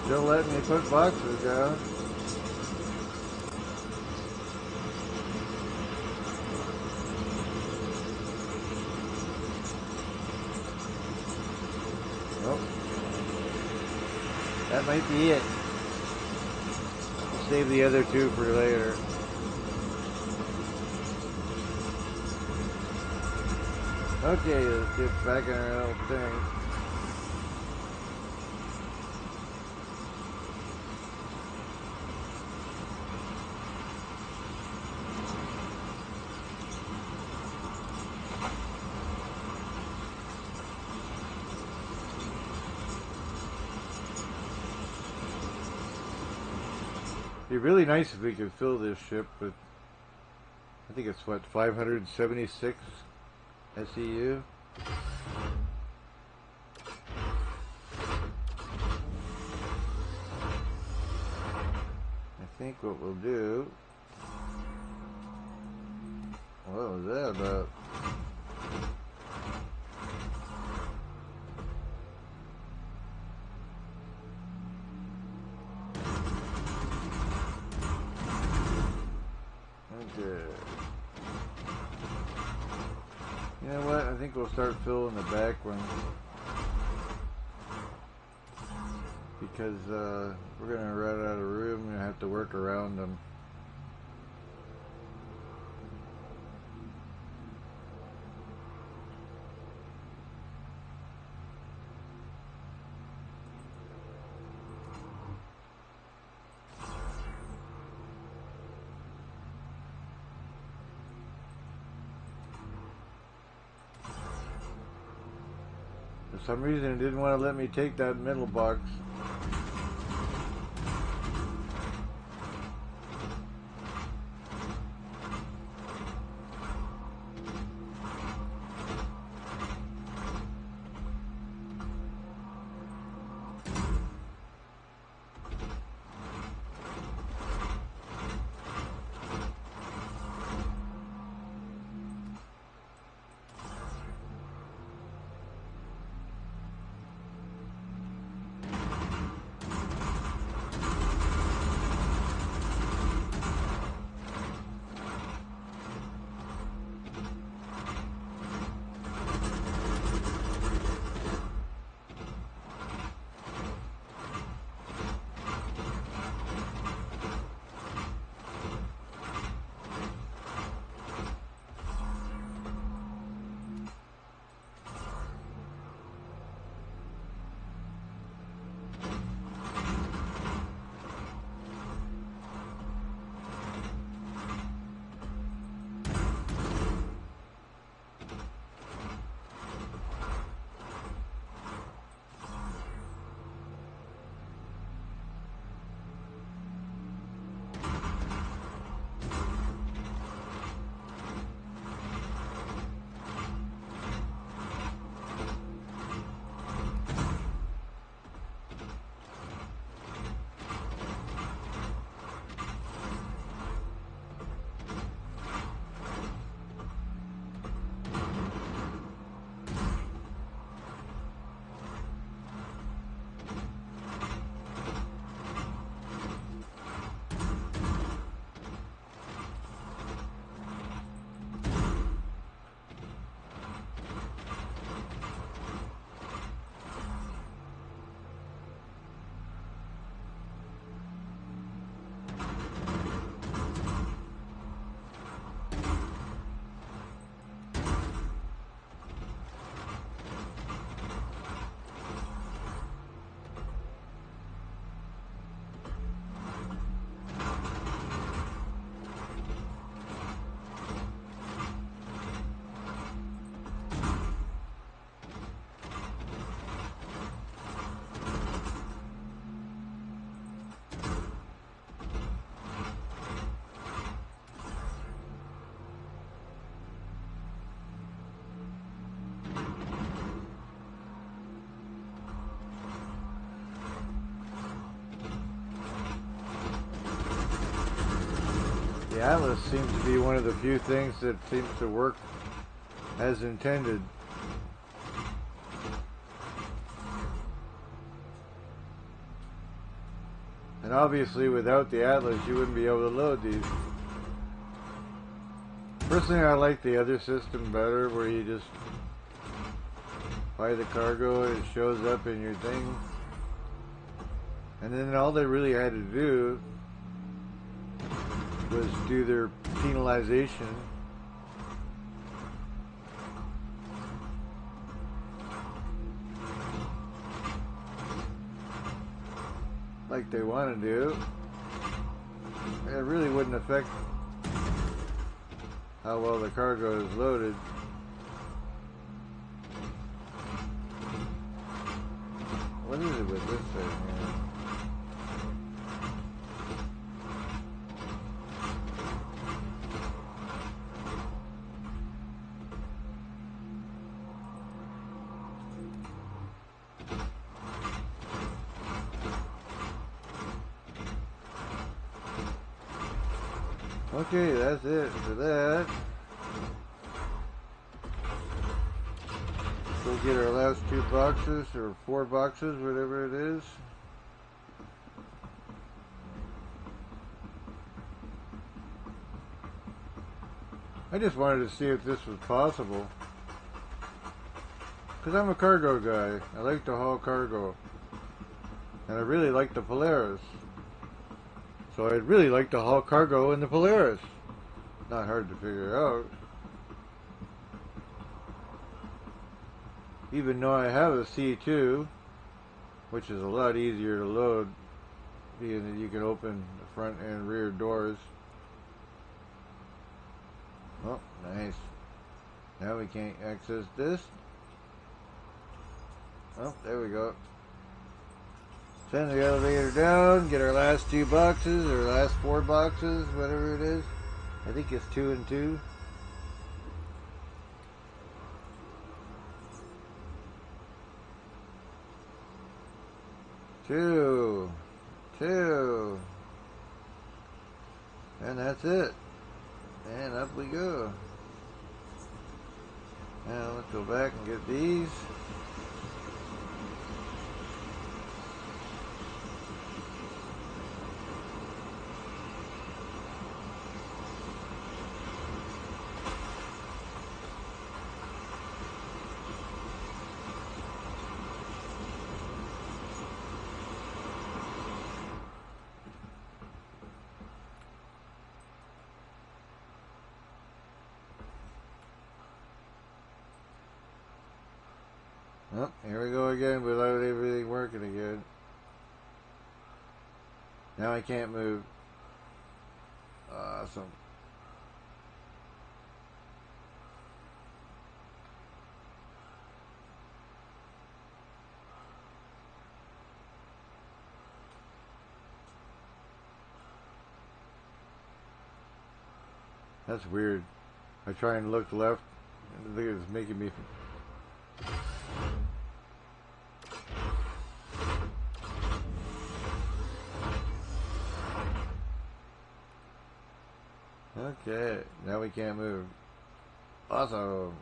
Still letting me put boxes down. That might be it. We'll save the other two for later. Okay, let's get back in our little thing. It'd be really nice if we could fill this ship, but I think it's what, 576 SEU? I think what we'll do... What was that about? You know what? I think we'll start filling the back one because we're gonna run out of room and have to work around them. For some reason it didn't want to let me take that middle box. The Atlas seems to be one of the few things that seems to work as intended. And obviously without the Atlas you wouldn't be able to load these. Personally, I like the other system better, where you just buy the cargo and it shows up in your thing. And then all they really had to do was do their penalization. Like they want to do. It really wouldn't affect how well the cargo is loaded. What is it with this thing here? Okay, that's it for that. We'll get our last 2 boxes, or 4 boxes, whatever it is. I just wanted to see if this was possible. Because I'm a cargo guy. I like to haul cargo. And I really like the Polaris. So I'd really like to haul cargo in the Polaris. Not hard to figure out. Even though I have a C2, which is a lot easier to load, being that you can open the front and rear doors. Oh, nice. Now we can't access this. Oh, there we go. Send the elevator down, get our last 2 boxes, or last 4 boxes, whatever it is. I think it's 2 and 2. Two. And that's it. And up we go. Now let's go back and get these. Oh, here we go again without everything working again. Now I can't move. Awesome. That's weird. I try and look left, and the thing is making me... Okay, now we can't move. Awesome.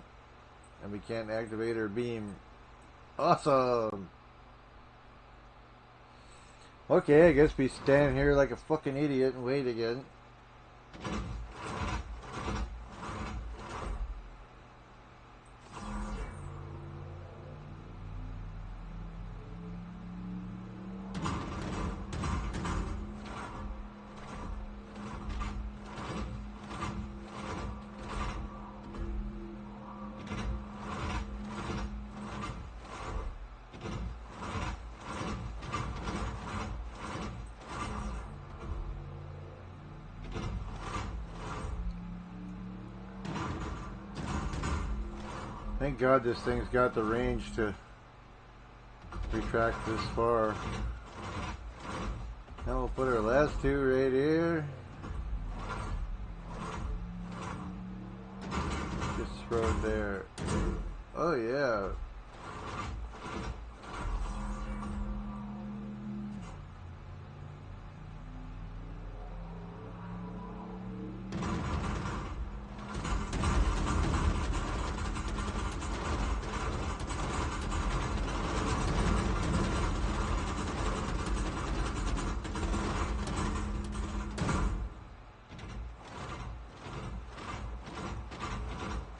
And we can't activate our beam. Awesome. Okay, I guess we stand here like a fucking idiot and wait again. Thank God this thing's got the range to retract this far. Now we'll put our last 2 right here. Just throw it there. Oh yeah.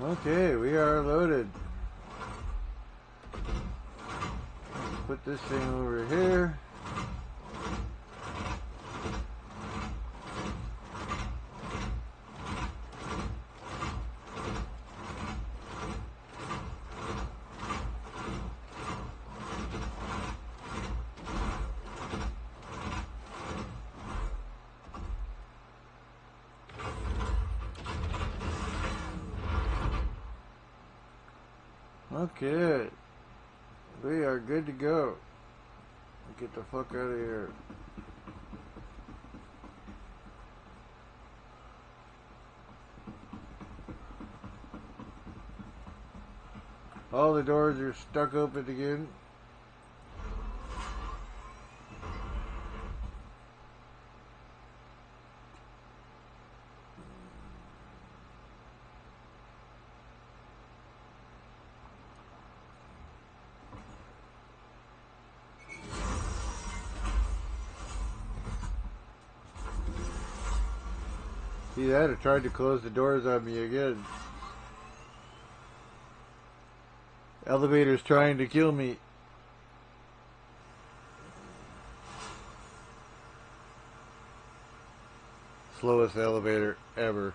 Okay, we are loaded. Let's put this thing over here. Okay. We are good to go. Get the fuck out of here. All the doors are stuck open again. See that? It tried to close the doors on me again. Elevator's trying to kill me. Slowest elevator ever.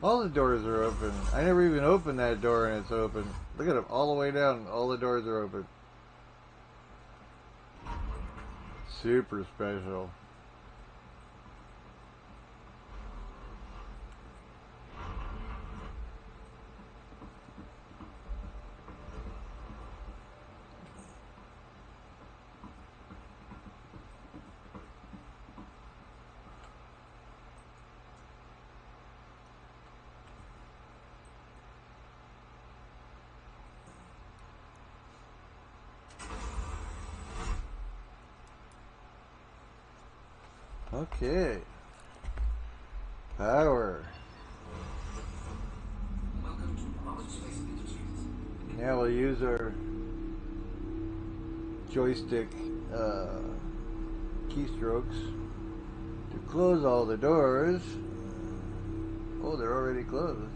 All the doors are open. I never even opened that door and it's open. Look at it, all the way down. All the doors are open. Super special. Okay. Power. Now we'll use our joystick keystrokes to close all the doors. Oh, they're already closed.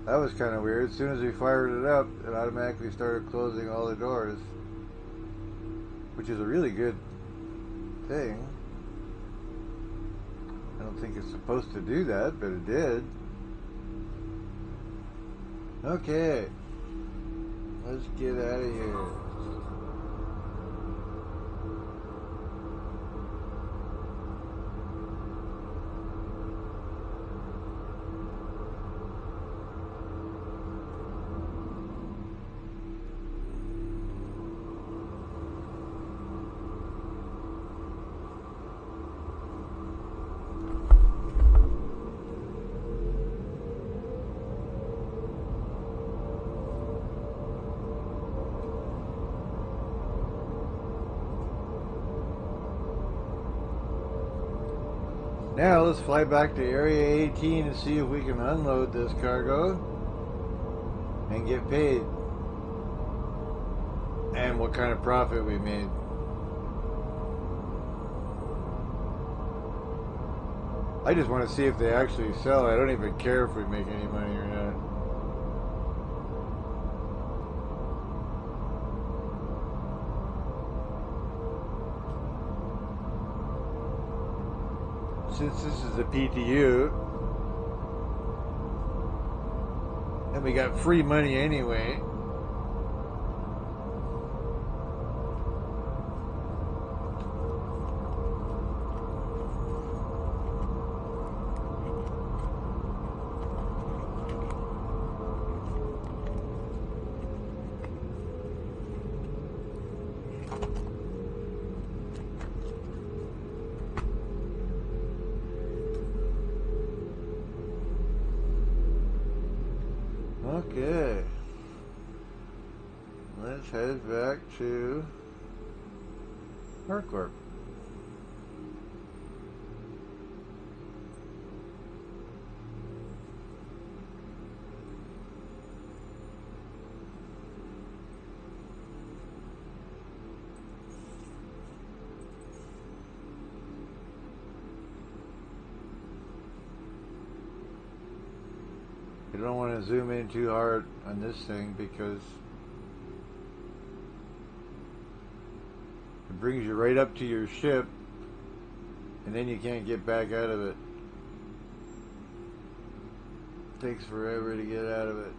That was kind of weird. As soon as we fired it up, it automatically started closing all the doors, which is a really good thing. I don't think it's supposed to do that, but it did. Okay, let's get out of here. Now let's fly back to Area 18 and see if we can unload this cargo and get paid. And what kind of profit we made. I just want to see if they actually sell. I don't even care if we make any money or not. Since this is a PTU, and we got free money anyway. Okay, let's head back to Harcourt. You don't want to zoom in too hard on this thing because it brings you right up to your ship and then you can't get back out of it. It takes forever to get out of it.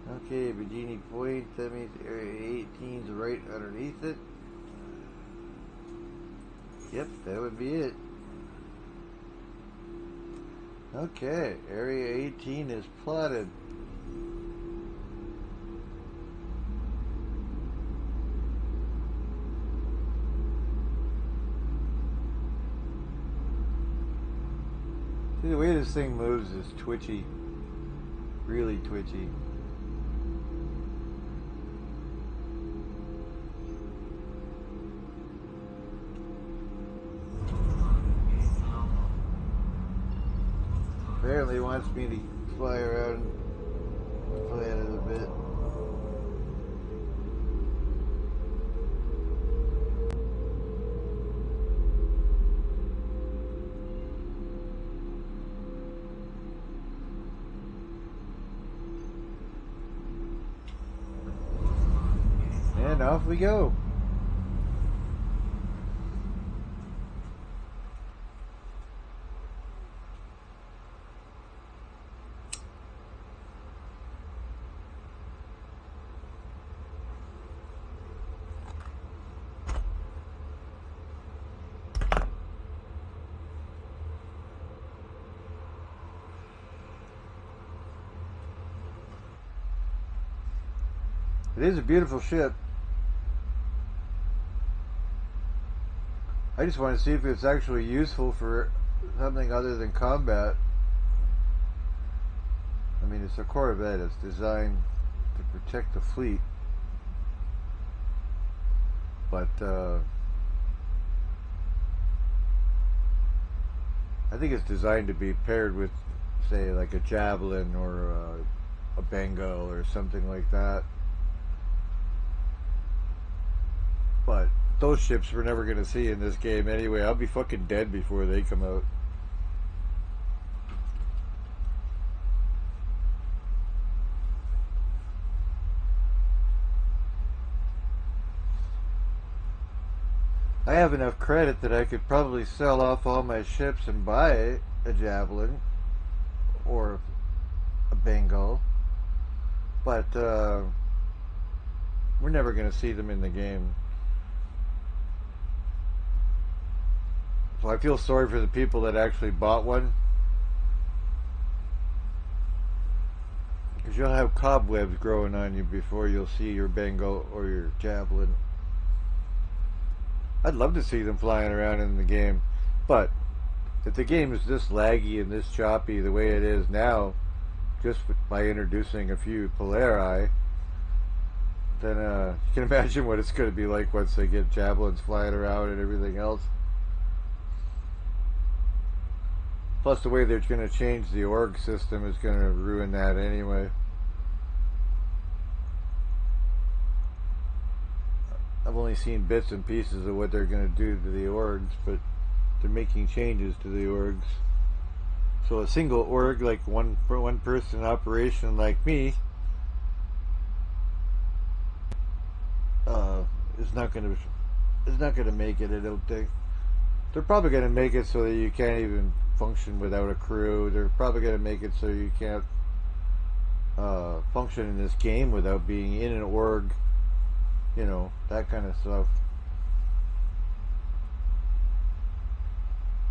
Okay, Bikini Point, that means area 18 is right underneath it. Yep, that would be it. Okay, area 18 is plotted. See, the way this thing moves is twitchy. Really twitchy. Apparently wants me to fly around the planet a bit. And off we go. It is a beautiful ship. I just want to see if it's actually useful for something other than combat. I mean, it's a Corvette. It's designed to protect the fleet. But I think it's designed to be paired with, say, like a Javelin or a Bengal or something like that. But those ships we're never going to see in this game anyway. I'll be fucking dead before they come out. I have enough credit that I could probably sell off all my ships and buy a Javelin or a Bengal. But we're never going to see them in the game. So I feel sorry for the people that actually bought one, because you'll have cobwebs growing on you before you'll see your Bengal or your Javelin. I'd love to see them flying around in the game, but if the game is this laggy and this choppy the way it is now, just by introducing a few Polaris, then you can imagine what it's going to be like once they get Javelins flying around and everything else. Plus, the way they're going to change the org system is going to ruin that anyway. I've only seen bits and pieces of what they're going to do to the orgs, but they're making changes to the orgs. So a single org, like one person operation like me, is not going to make it. I don't think. They're probably going to make it so that you can't even function without a crew. They're probably going to make it so you can't function in this game without being in an org. You know, that kind of stuff.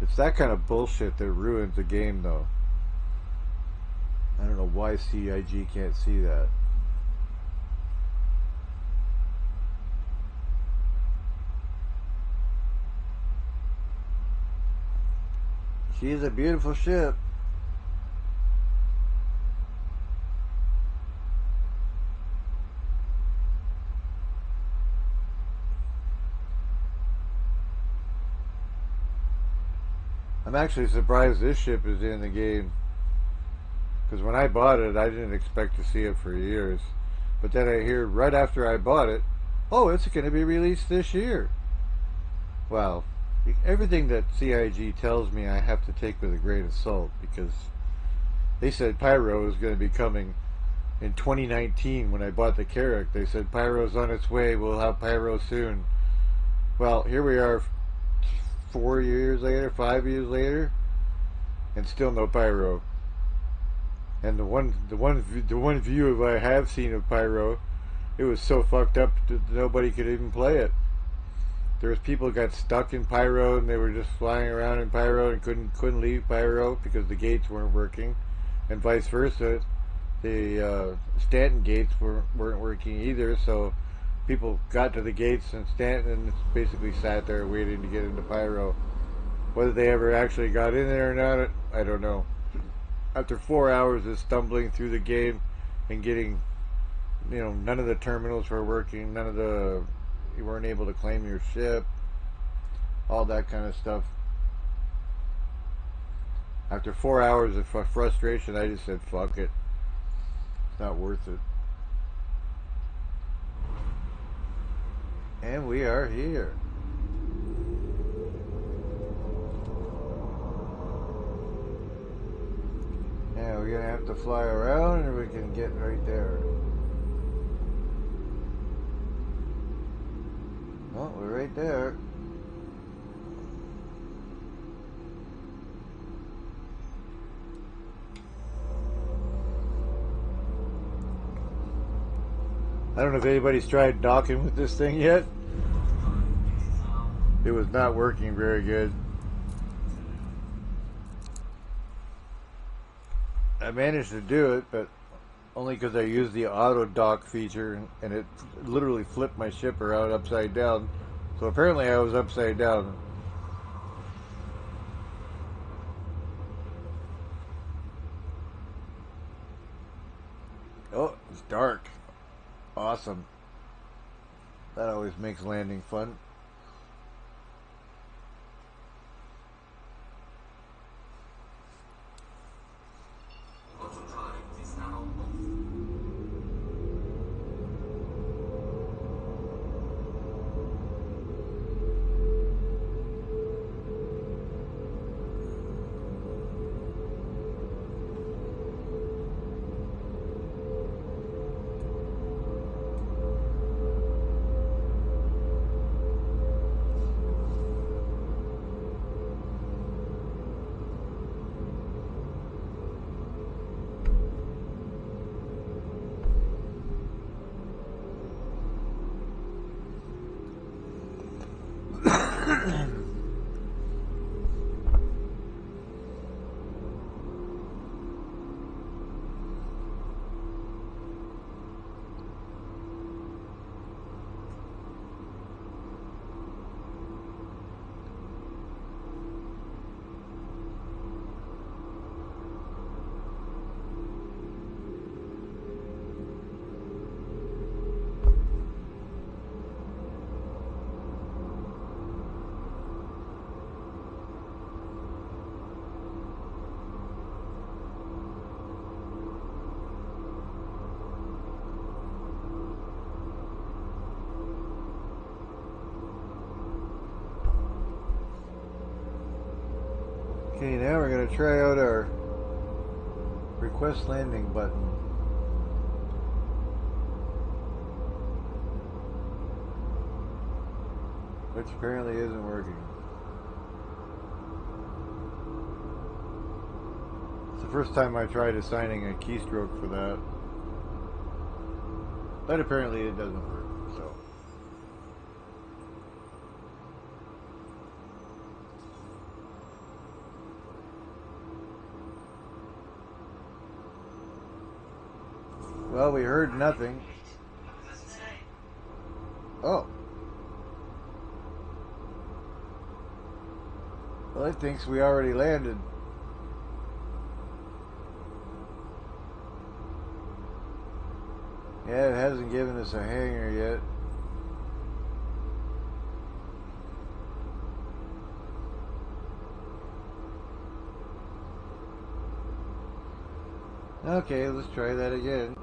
It's that kind of bullshit that ruins the game, though. I don't know why CIG can't see that. She's a beautiful ship. I'm actually surprised this ship is in the game, because when I bought it, I didn't expect to see it for years. But then I hear right after I bought it, oh, it's going to be released this year. Well, everything that CIG tells me I have to take with a grain of salt, because they said Pyro is going to be coming in 2019 when I bought the Carrack. They said Pyro's on its way, we'll have Pyro soon. Well, here we are 4 years later, 5 years later, and still no Pyro. And the one view I have seen of pyro, it was so fucked up that nobody could even play it. There was people who got stuck in pyro and they were just flying around in pyro and couldn't leave pyro because the gates weren't working, and vice versa. The Stanton gates weren't working either, so people got to the gates in Stanton and basically sat there waiting to get into pyro. Whether they ever actually got in there or not, I don't know. After 4 hours of stumbling through the game and getting, none of the terminals were working, you weren't able to claim your ship, all that kind of stuff. After 4 hours of frustration, I just said, fuck it. It's not worth it. And we are here. Yeah, we're gonna have to fly around or we can get right there. Oh, we're right there. I don't know if anybody's tried docking with this thing yet. It was not working very good. I managed to do it, but only because I used the auto dock feature, and it literally flipped my ship around upside down. So apparently I was upside down. Oh, it's dark. Awesome. That always makes landing fun. Okay, now we're going to try out our request landing button. Which apparently isn't working. It's the first time I tried assigning a keystroke for that. But apparently it doesn't work, so. Well, we heard nothing. Oh. Well, it thinks we already landed. Yeah, it hasn't given us a hangar yet. Okay, let's try that again.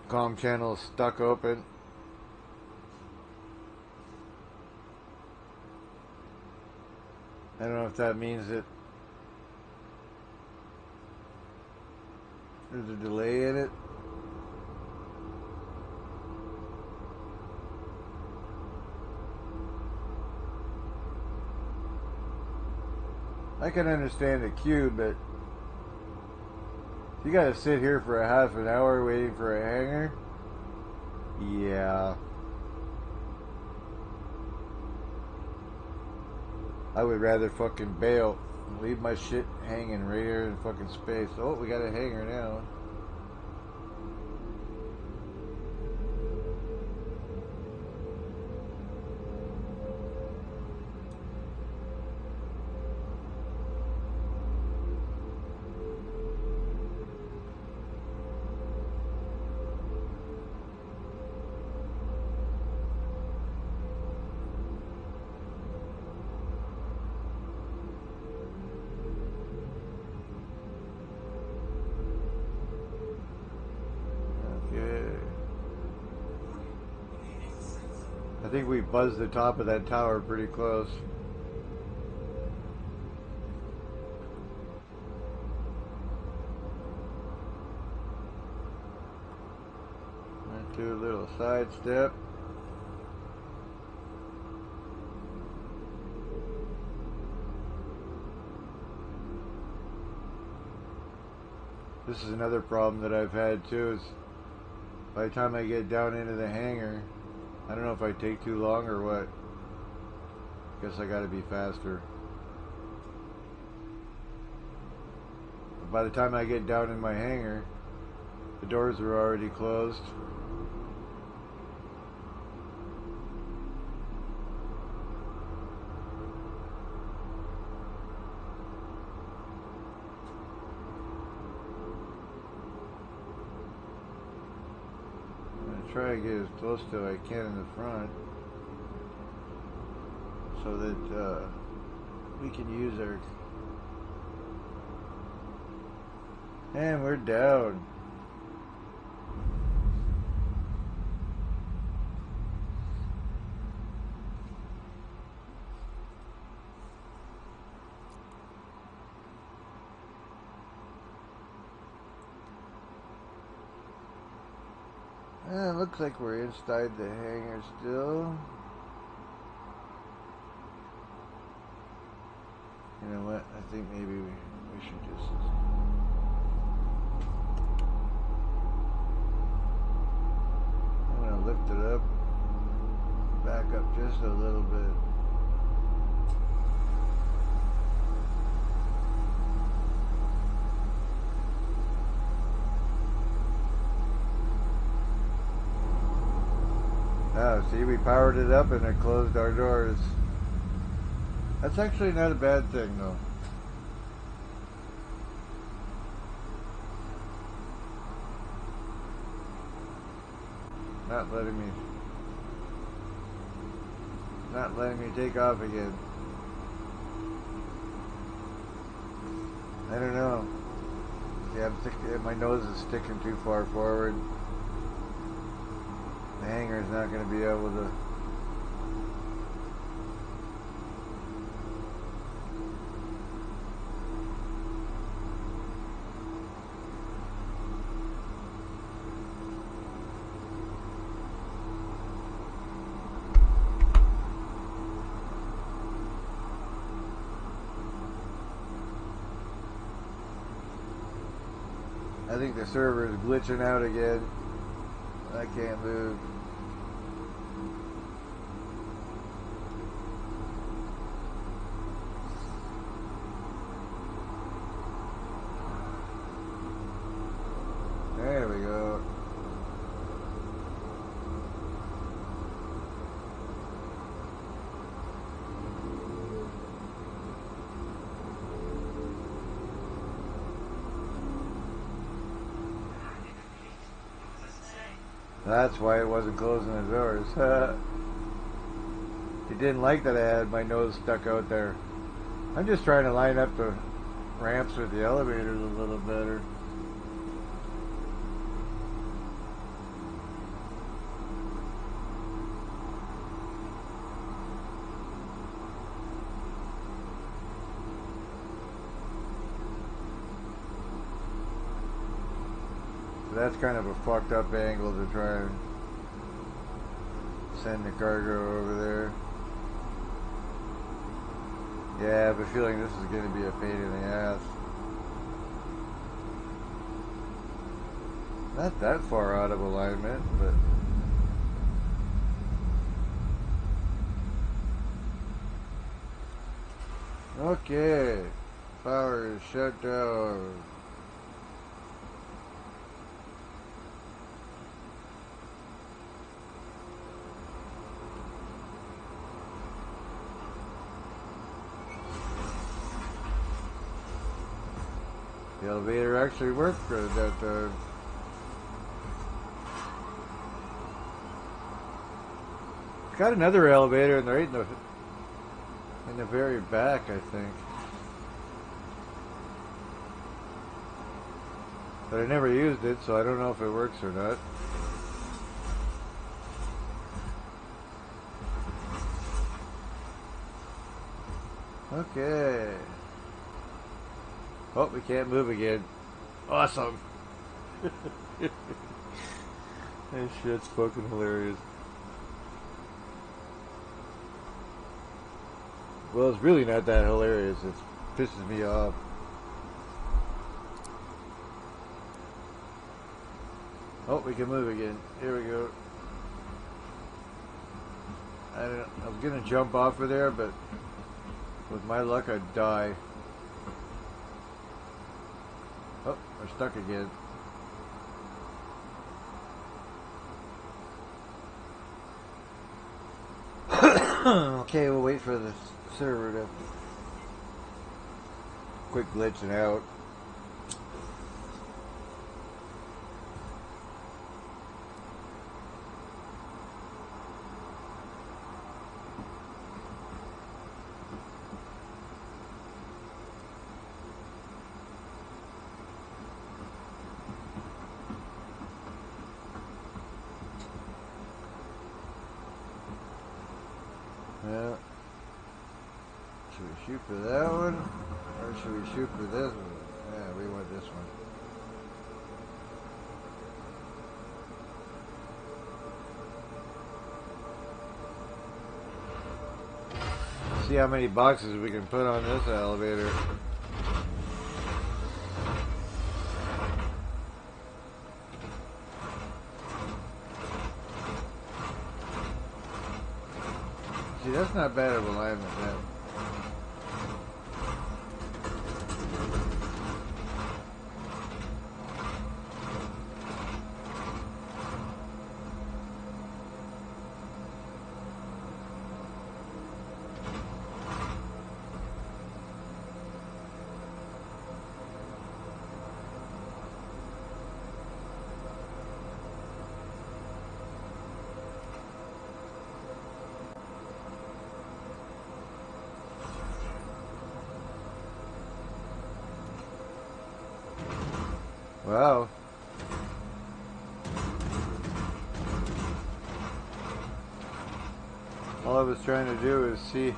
Comm channel is stuck open. I don't know if that means that There's a delay in it. I can understand the queue, but you gotta sit here for a half an hour waiting for a hanger. Yeah. I would rather fucking bail and leave my shit hanging right here in fucking space. Oh, we got a hanger now. I think we buzzed the top of that tower pretty close. Do a little side step. This is another problem that I've had too, is by the time I get down into the hangar, I don't know if I take too long or what. Guess I gotta be faster. But by the time I get down in my hangar, the doors are already closed. Try to get as close to I can in the front so that we can use our, and we're down. It looks like we're inside the hangar still. You know what? I think maybe we should just... I'm going to lift it up, back up just a little bit. Oh, see, we powered it up and it closed our doors. That's actually not a bad thing, though. Not letting me take off again. I don't know. Yeah, my nose is sticking too far forward. The hangar's not going to be able to. I think the server is glitching out again. I can't move. There we go. That's why it wasn't closing the doors. He didn't like that I had my nose stuck out there. I'm just trying to line up the ramps with the elevators a little better. So that's kind of a fucked up angle to try and send the cargo over there. Yeah, I have a feeling this is going to be a pain in the ass. Not that far out of alignment, but... Okay, power is shut down. The elevator actually worked for that time. It's got another elevator in the very back, I think. But I never used it, so I don't know if it works or not. Okay. Oh, we can't move again. Awesome. That shit's fucking hilarious. Well, it's really not that hilarious. It pisses me off. Oh, we can move again. Here we go. I was gonna jump off of there, but with my luck, I'd die. Oh, we're stuck again. Okay, we'll wait for the server to quit glitching out. Yeah. Should we shoot for that one? Or should we shoot for this one? Yeah, we want this one. See how many boxes we can put on this elevator. See, that's not bad of alignment, man. Wow. All I was trying to do is see.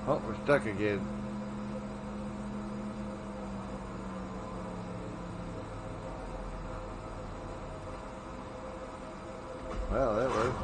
Oh, we're stuck again. Well, that worked.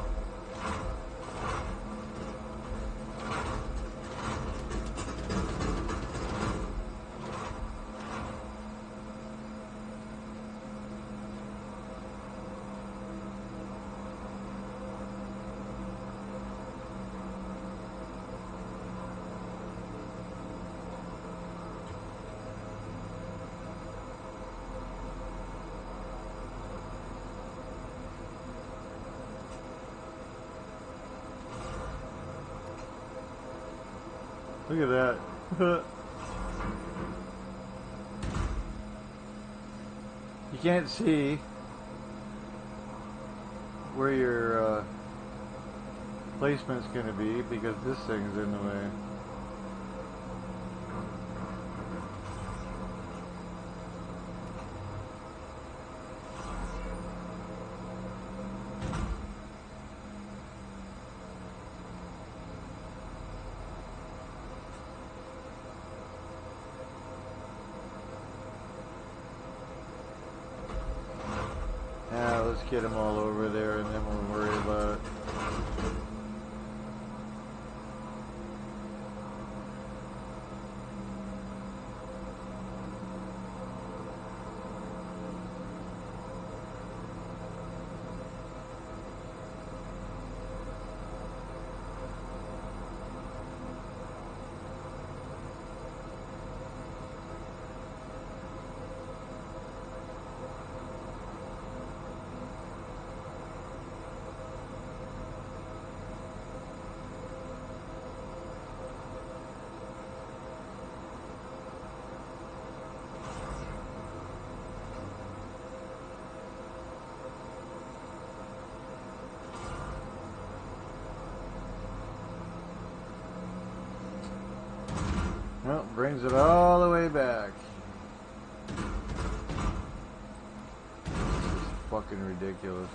Look at that. You can't see where your placement's going to be because this thing's in the way. let's get them all over there and then we'll worry about it. Well, brings it all the way back. This is fucking ridiculous.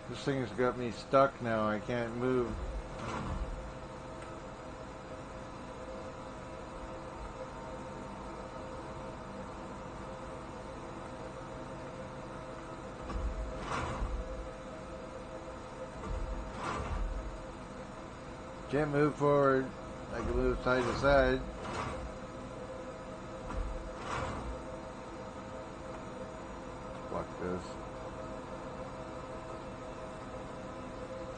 This thing's got me stuck now. I can't move. Can't move forward. I can move side to side. Fuck this.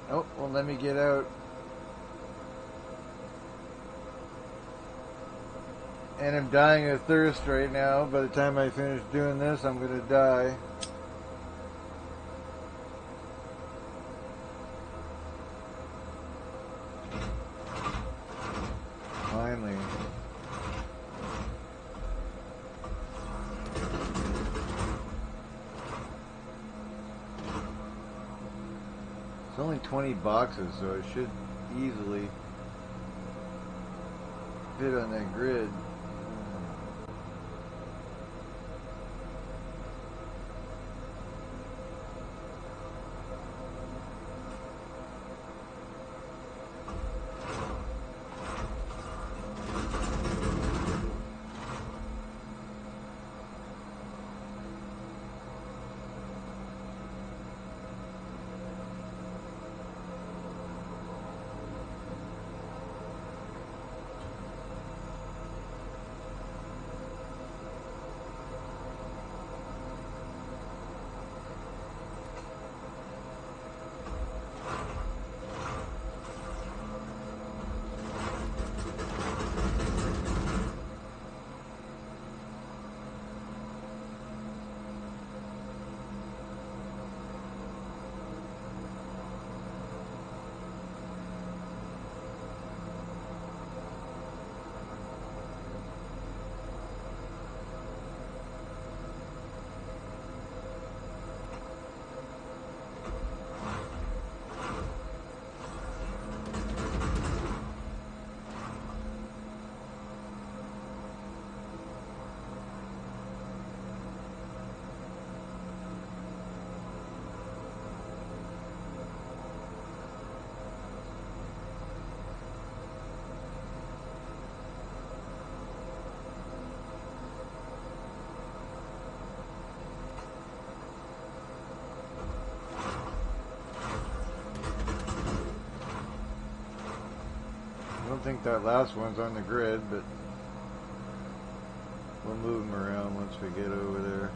Oh, well, let me get out. And I'm dying of thirst right now. By the time I finish doing this, I'm gonna die. Finally. It's only 20 boxes, so it should easily fit on that grid. I don't think that last one's on the grid, but we'll move them around once we get over there.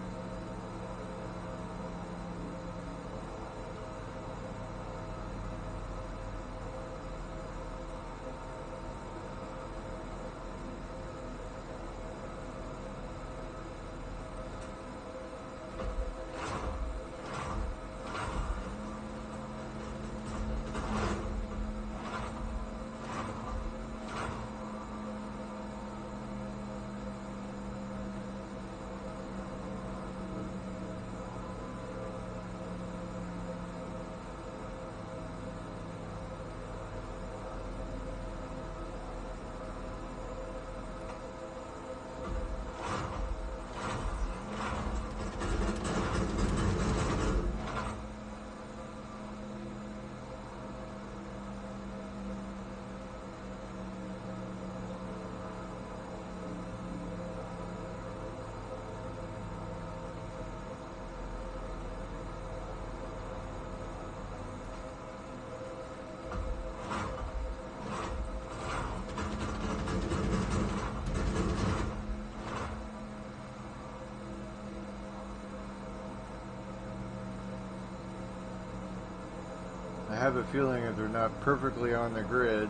I have a feeling if they're not perfectly on the grid,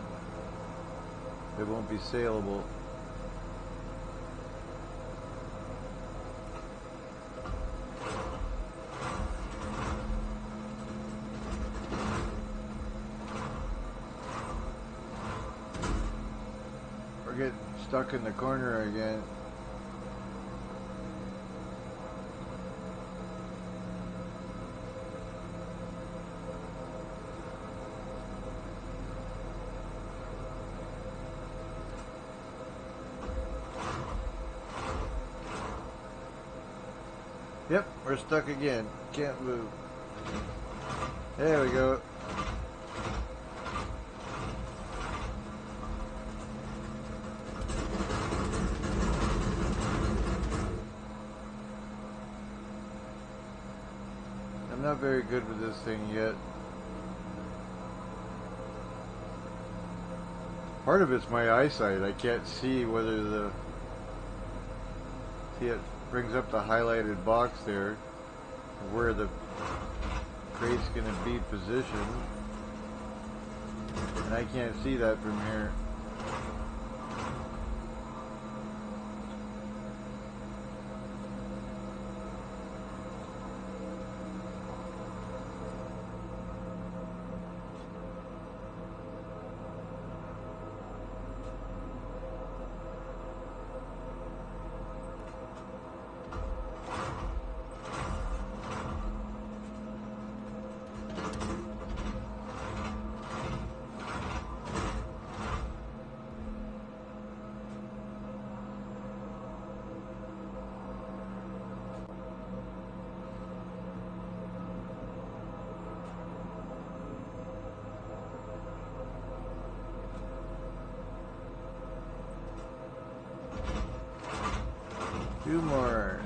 it won't be saleable. We're getting stuck in the corner again. Yep, we're stuck again. Can't move. There we go. I'm not very good with this thing yet. Part of it's my eyesight. I can't see whether the... See, it brings up the highlighted box there, where the crate's going to be positioned. And I can't see that from here. Two more.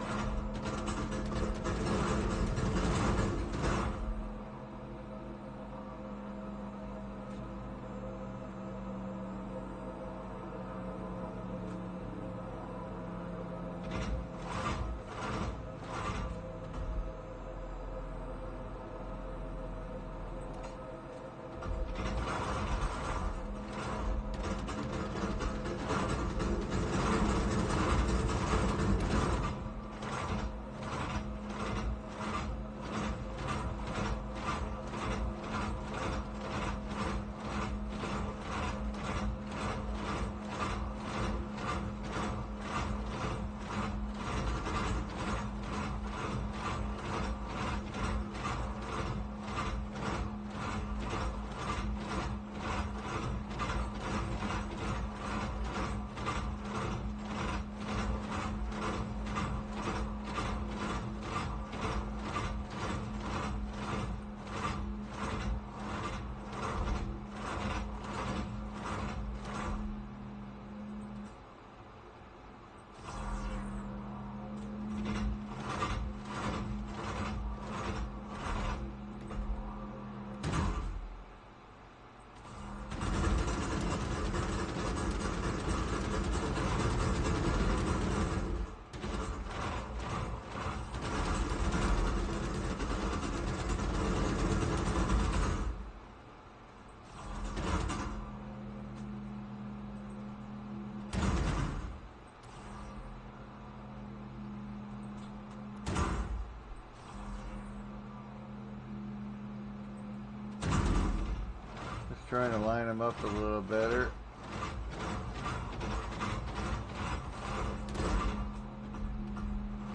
Trying to line them up a little better.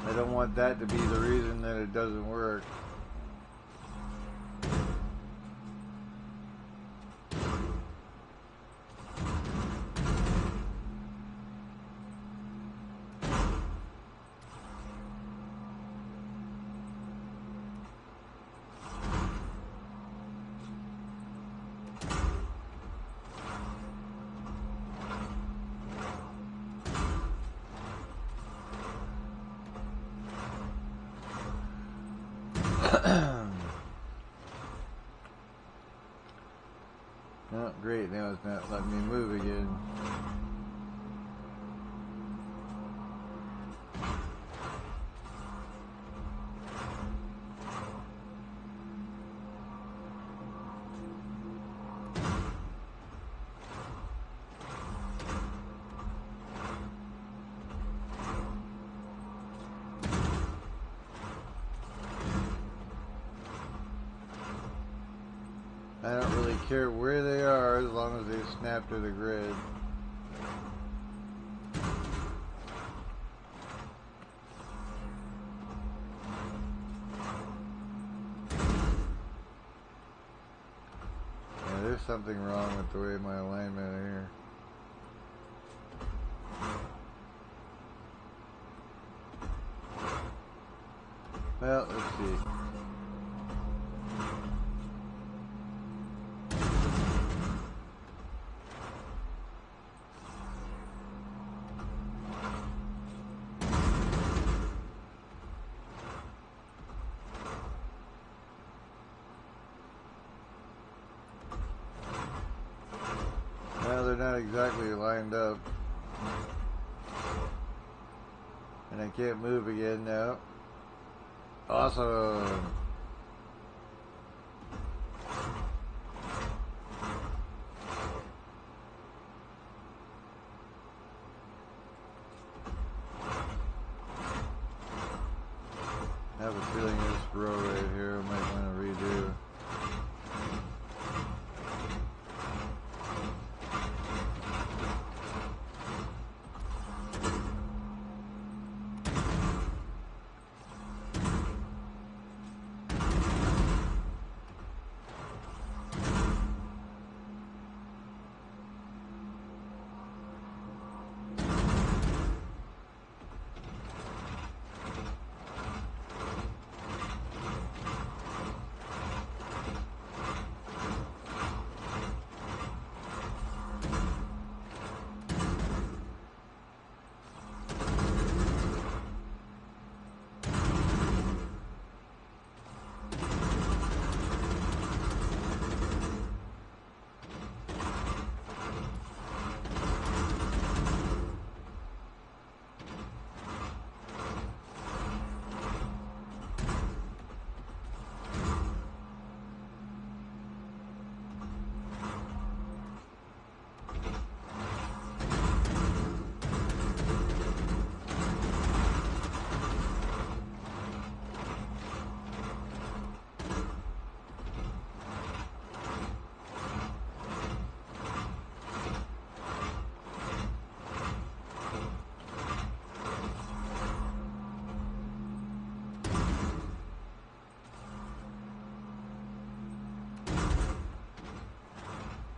I don't want that to be the reason that it doesn't work. Oh, great, now it's not letting me move again. I don't really care where they are as long as they snap to the grid. Yeah, there's something wrong with the way my alignment here. Well, let's see. they're not exactly lined up. And I can't move again now. Awesome. I have a feeling this row right here I might want to redo.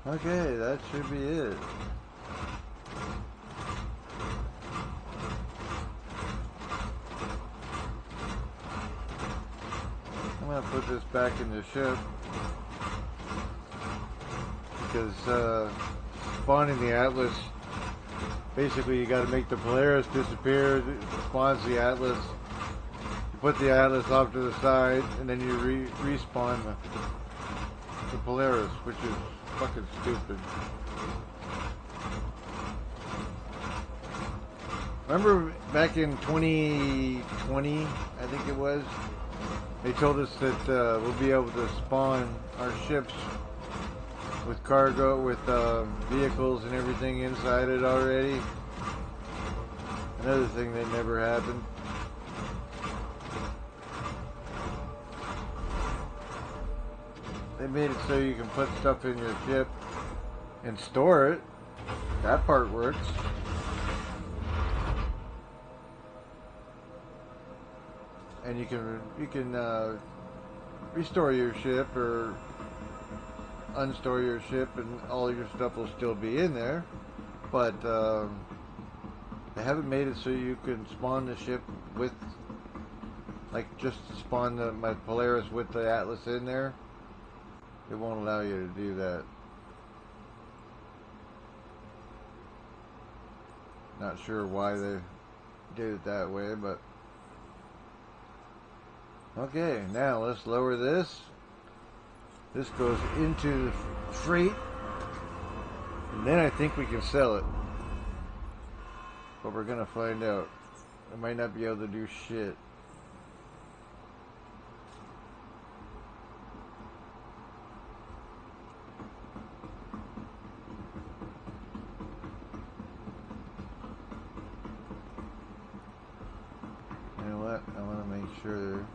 Okay, that should be it. I'm gonna put this back in the ship because spawning the Atlas, basically you gotta make the Polaris disappear, it spawns the Atlas, you put the Atlas off to the side, and then you respawn the Polaris, which is fucking stupid. Remember back in 2020, I think it was, they told us that we'll be able to spawn our ships with cargo, with vehicles and everything inside it already. Another thing that never happened. They made it so you can put stuff in your ship and store it. That part works. And you can restore your ship or unstore your ship, and all your stuff will still be in there. But they haven't made it so you can spawn the ship with, like, just spawn my Polaris with the Atlas in there. It won't allow you to do that. Not sure why they did it that way, but okay, now let's lower this. This goes into the freight, and then I think we can sell it. But we're gonna find out. I might not be able to do shit. You know what? I want to make sure.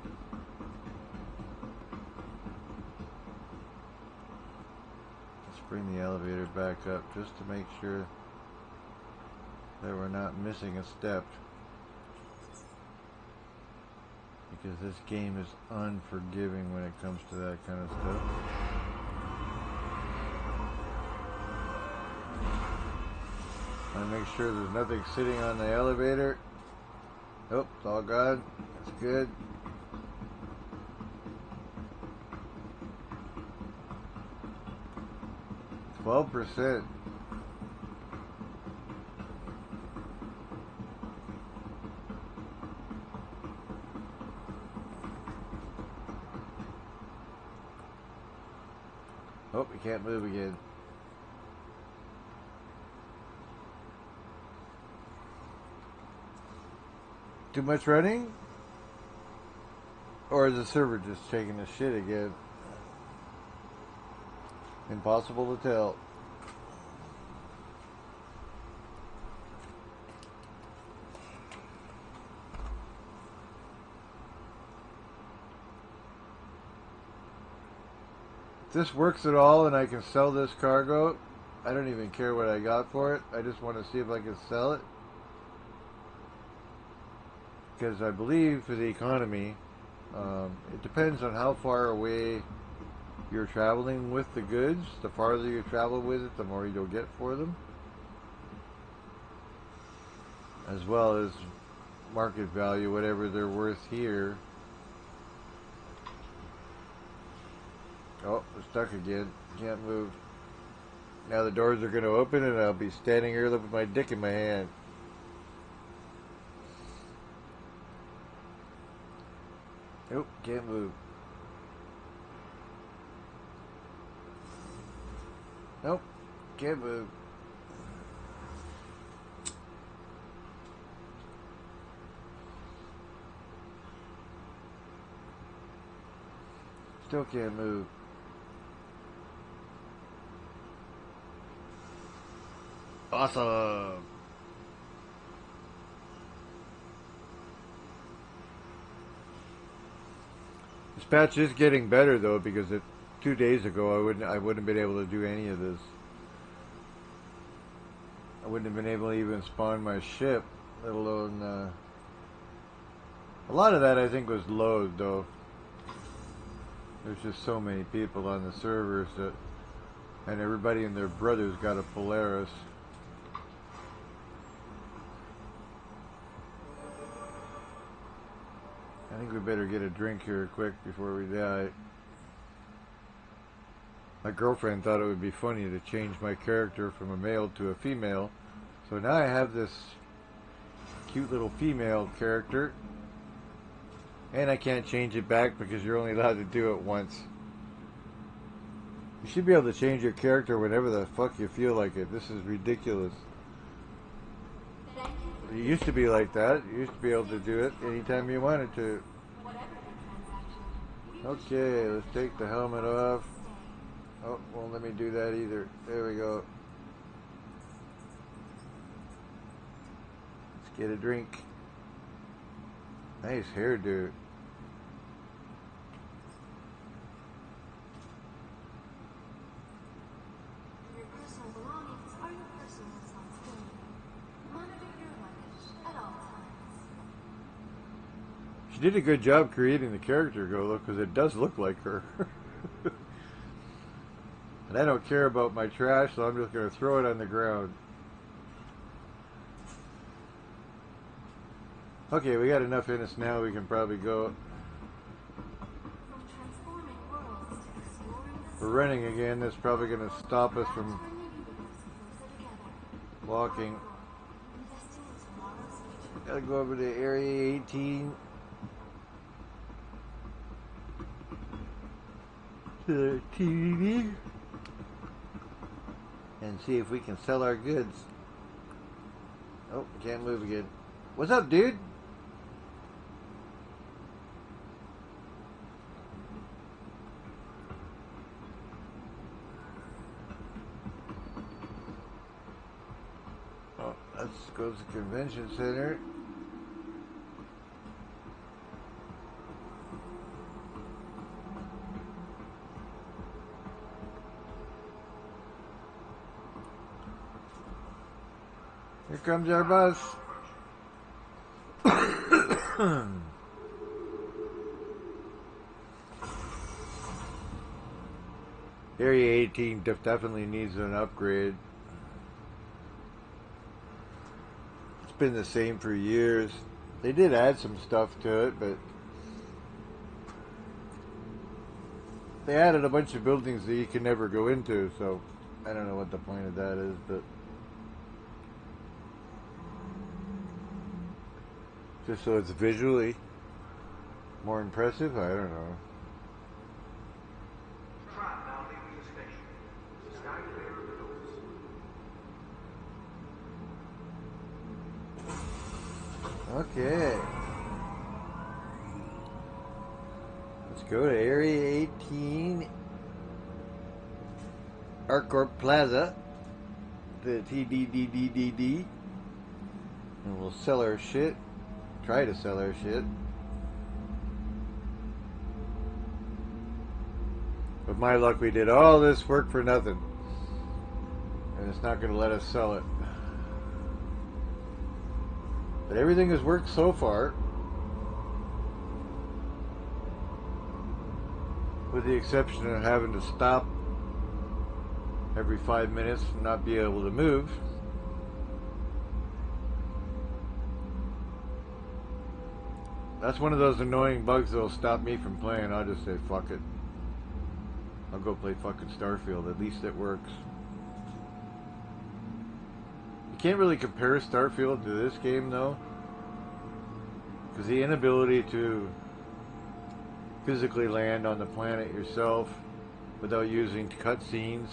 Let's bring the elevator back up just to make sure that we're not missing a step. Because this game is unforgiving when it comes to that kind of stuff. I want to make sure there's nothing sitting on the elevator. Oh, it's all gone. That's good. %. Oh, we can't move again. Too much running? Or is the server just taking a shit again? Impossible to tell. If this works at all and I can sell this cargo, I don't even care what I got for it. I just want to see if I can sell it. Because I believe for the economy, it depends on how far away you're traveling with the goods. The farther you travel with it, the more you'll get for them. As well as market value, whatever they're worth here. Oh, we're stuck again. Can't move. Now the doors are going to open and I'll be standing here with my dick in my hand. Nope, can't move. Nope, can't move. Still can't move. Awesome. This patch is getting better though, because 2 days ago I wouldn't have been able to do any of this. I wouldn't have been able to even spawn my ship, let alone a lot of that I think was load though. There's just so many people on the servers that, and everybody and their brothers got a Polaris. I think we better get a drink here quick before we die. My girlfriend thought it would be funny to change my character from a male to a female. So now I have this cute little female character. And I can't change it back because you're only allowed to do it once. You should be able to change your character whenever the fuck you feel like it. This is ridiculous. It used to be like that. You used to be able to do it anytime you wanted to. Okay, let's take the helmet off. Oh, won't let me do that either. There we go. Let's get a drink. Nice hairdo. Your personal belongings are your personal responsibility. Monitor your luggage at all times. She did a good job creating the character, Golo, because it does look like her. And I don't care about my trash, so I'm just going to throw it on the ground. Okay, we got enough in us now, we can probably go. From transforming worlds to exploring the We're running again, that's probably going to stop us from turn your universe closer together. walking. Investing in tomorrow's future. Gotta go over to Area 18. To the TV. And see if we can sell our goods. Oh, can't move again. What's up, dude? Oh, let's go to the convention center. Here comes our bus. Area 18 definitely needs an upgrade. It's been the same for years. They did add some stuff to it, but they added a bunch of buildings that you can never go into, so I don't know what the point of that is, but just so it's visually more impressive, I don't know. Track now leaving the station. Sky clear of the doors. Okay. Go to Area 18, Arcorp Plaza, the TDDDDD, and we'll sell our shit. Try to sell our shit. With my luck, we did all this work for nothing. And it's not going to let us sell it. But everything has worked so far. With the exception of having to stop every 5 minutes and not be able to move. That's one of those annoying bugs that'll stop me from playing. I'll just say, fuck it. I'll go play fucking Starfield. At least it works. You can't really compare Starfield to this game, though. Because the inability to physically land on the planet yourself without using cutscenes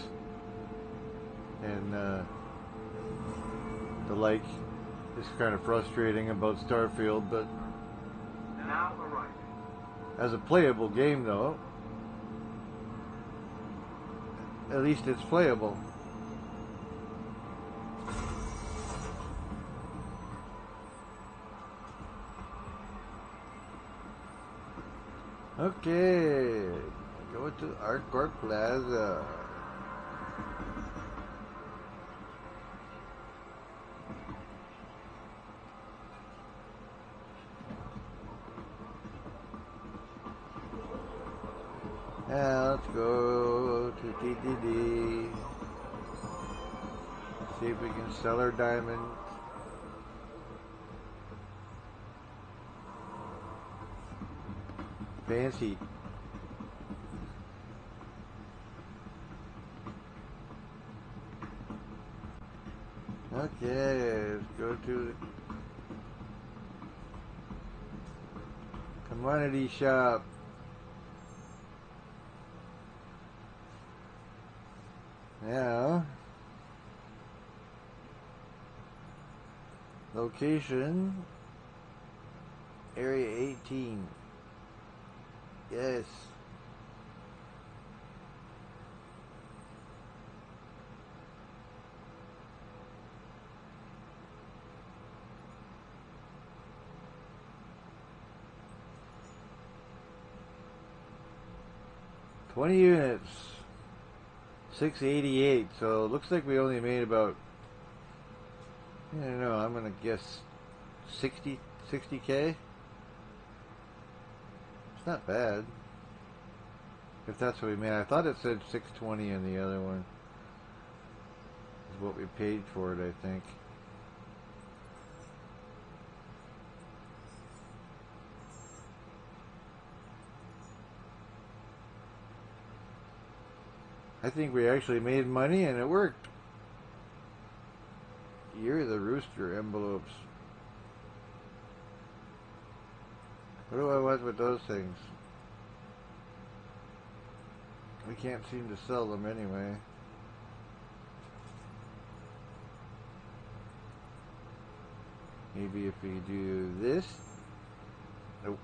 and the like is kind of frustrating about Starfield, but Now arriving. as a playable game, though, at least it's playable. Okay, go to Arcorp Plaza. Now let's go to TDD. See if we can sell our diamonds. Fancy. Okay, let's go to the commodity shop. Now, location, Area 18. Yes. $20 units. 688. So it looks like we only made about, I don't know, I'm gonna guess 60K. It's not bad. If that's what we made. I thought it said 620 in the other one. Is what we paid for it, I think. I think we actually made money and it worked. You're the rooster envelopes. What do I want with those things? We can't seem to sell them anyway. Maybe if we do this. Nope.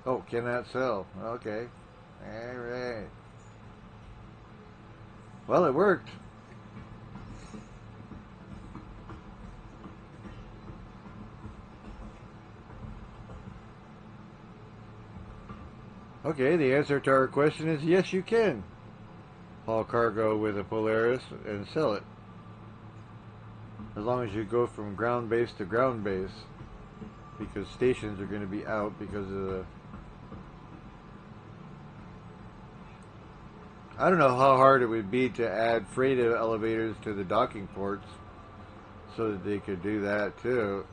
Oh, cannot sell. Okay. Alright. Well, it worked. Okay, the answer to our question is yes, you can haul cargo with a Polaris and sell it. As long as you go from ground base to ground base. Because stations are going to be out because of the... I don't know how hard it would be to add freight elevators to the docking ports so that they could do that too.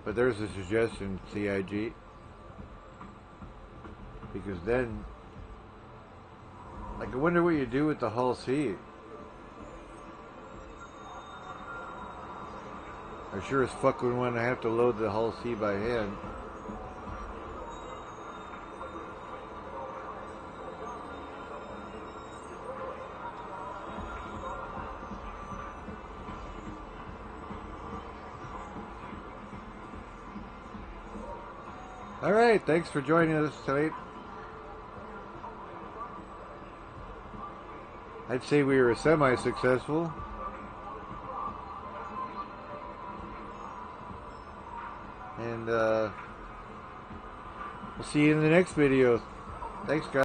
But there's a suggestion, CIG. Because then, like, I wonder what you do with the Hull C. I sure as fuck would want to have to load the Hull C by hand. Alright, thanks for joining us tonight. I'd say we were semi-successful. And we'll see you in the next video. Thanks, guys.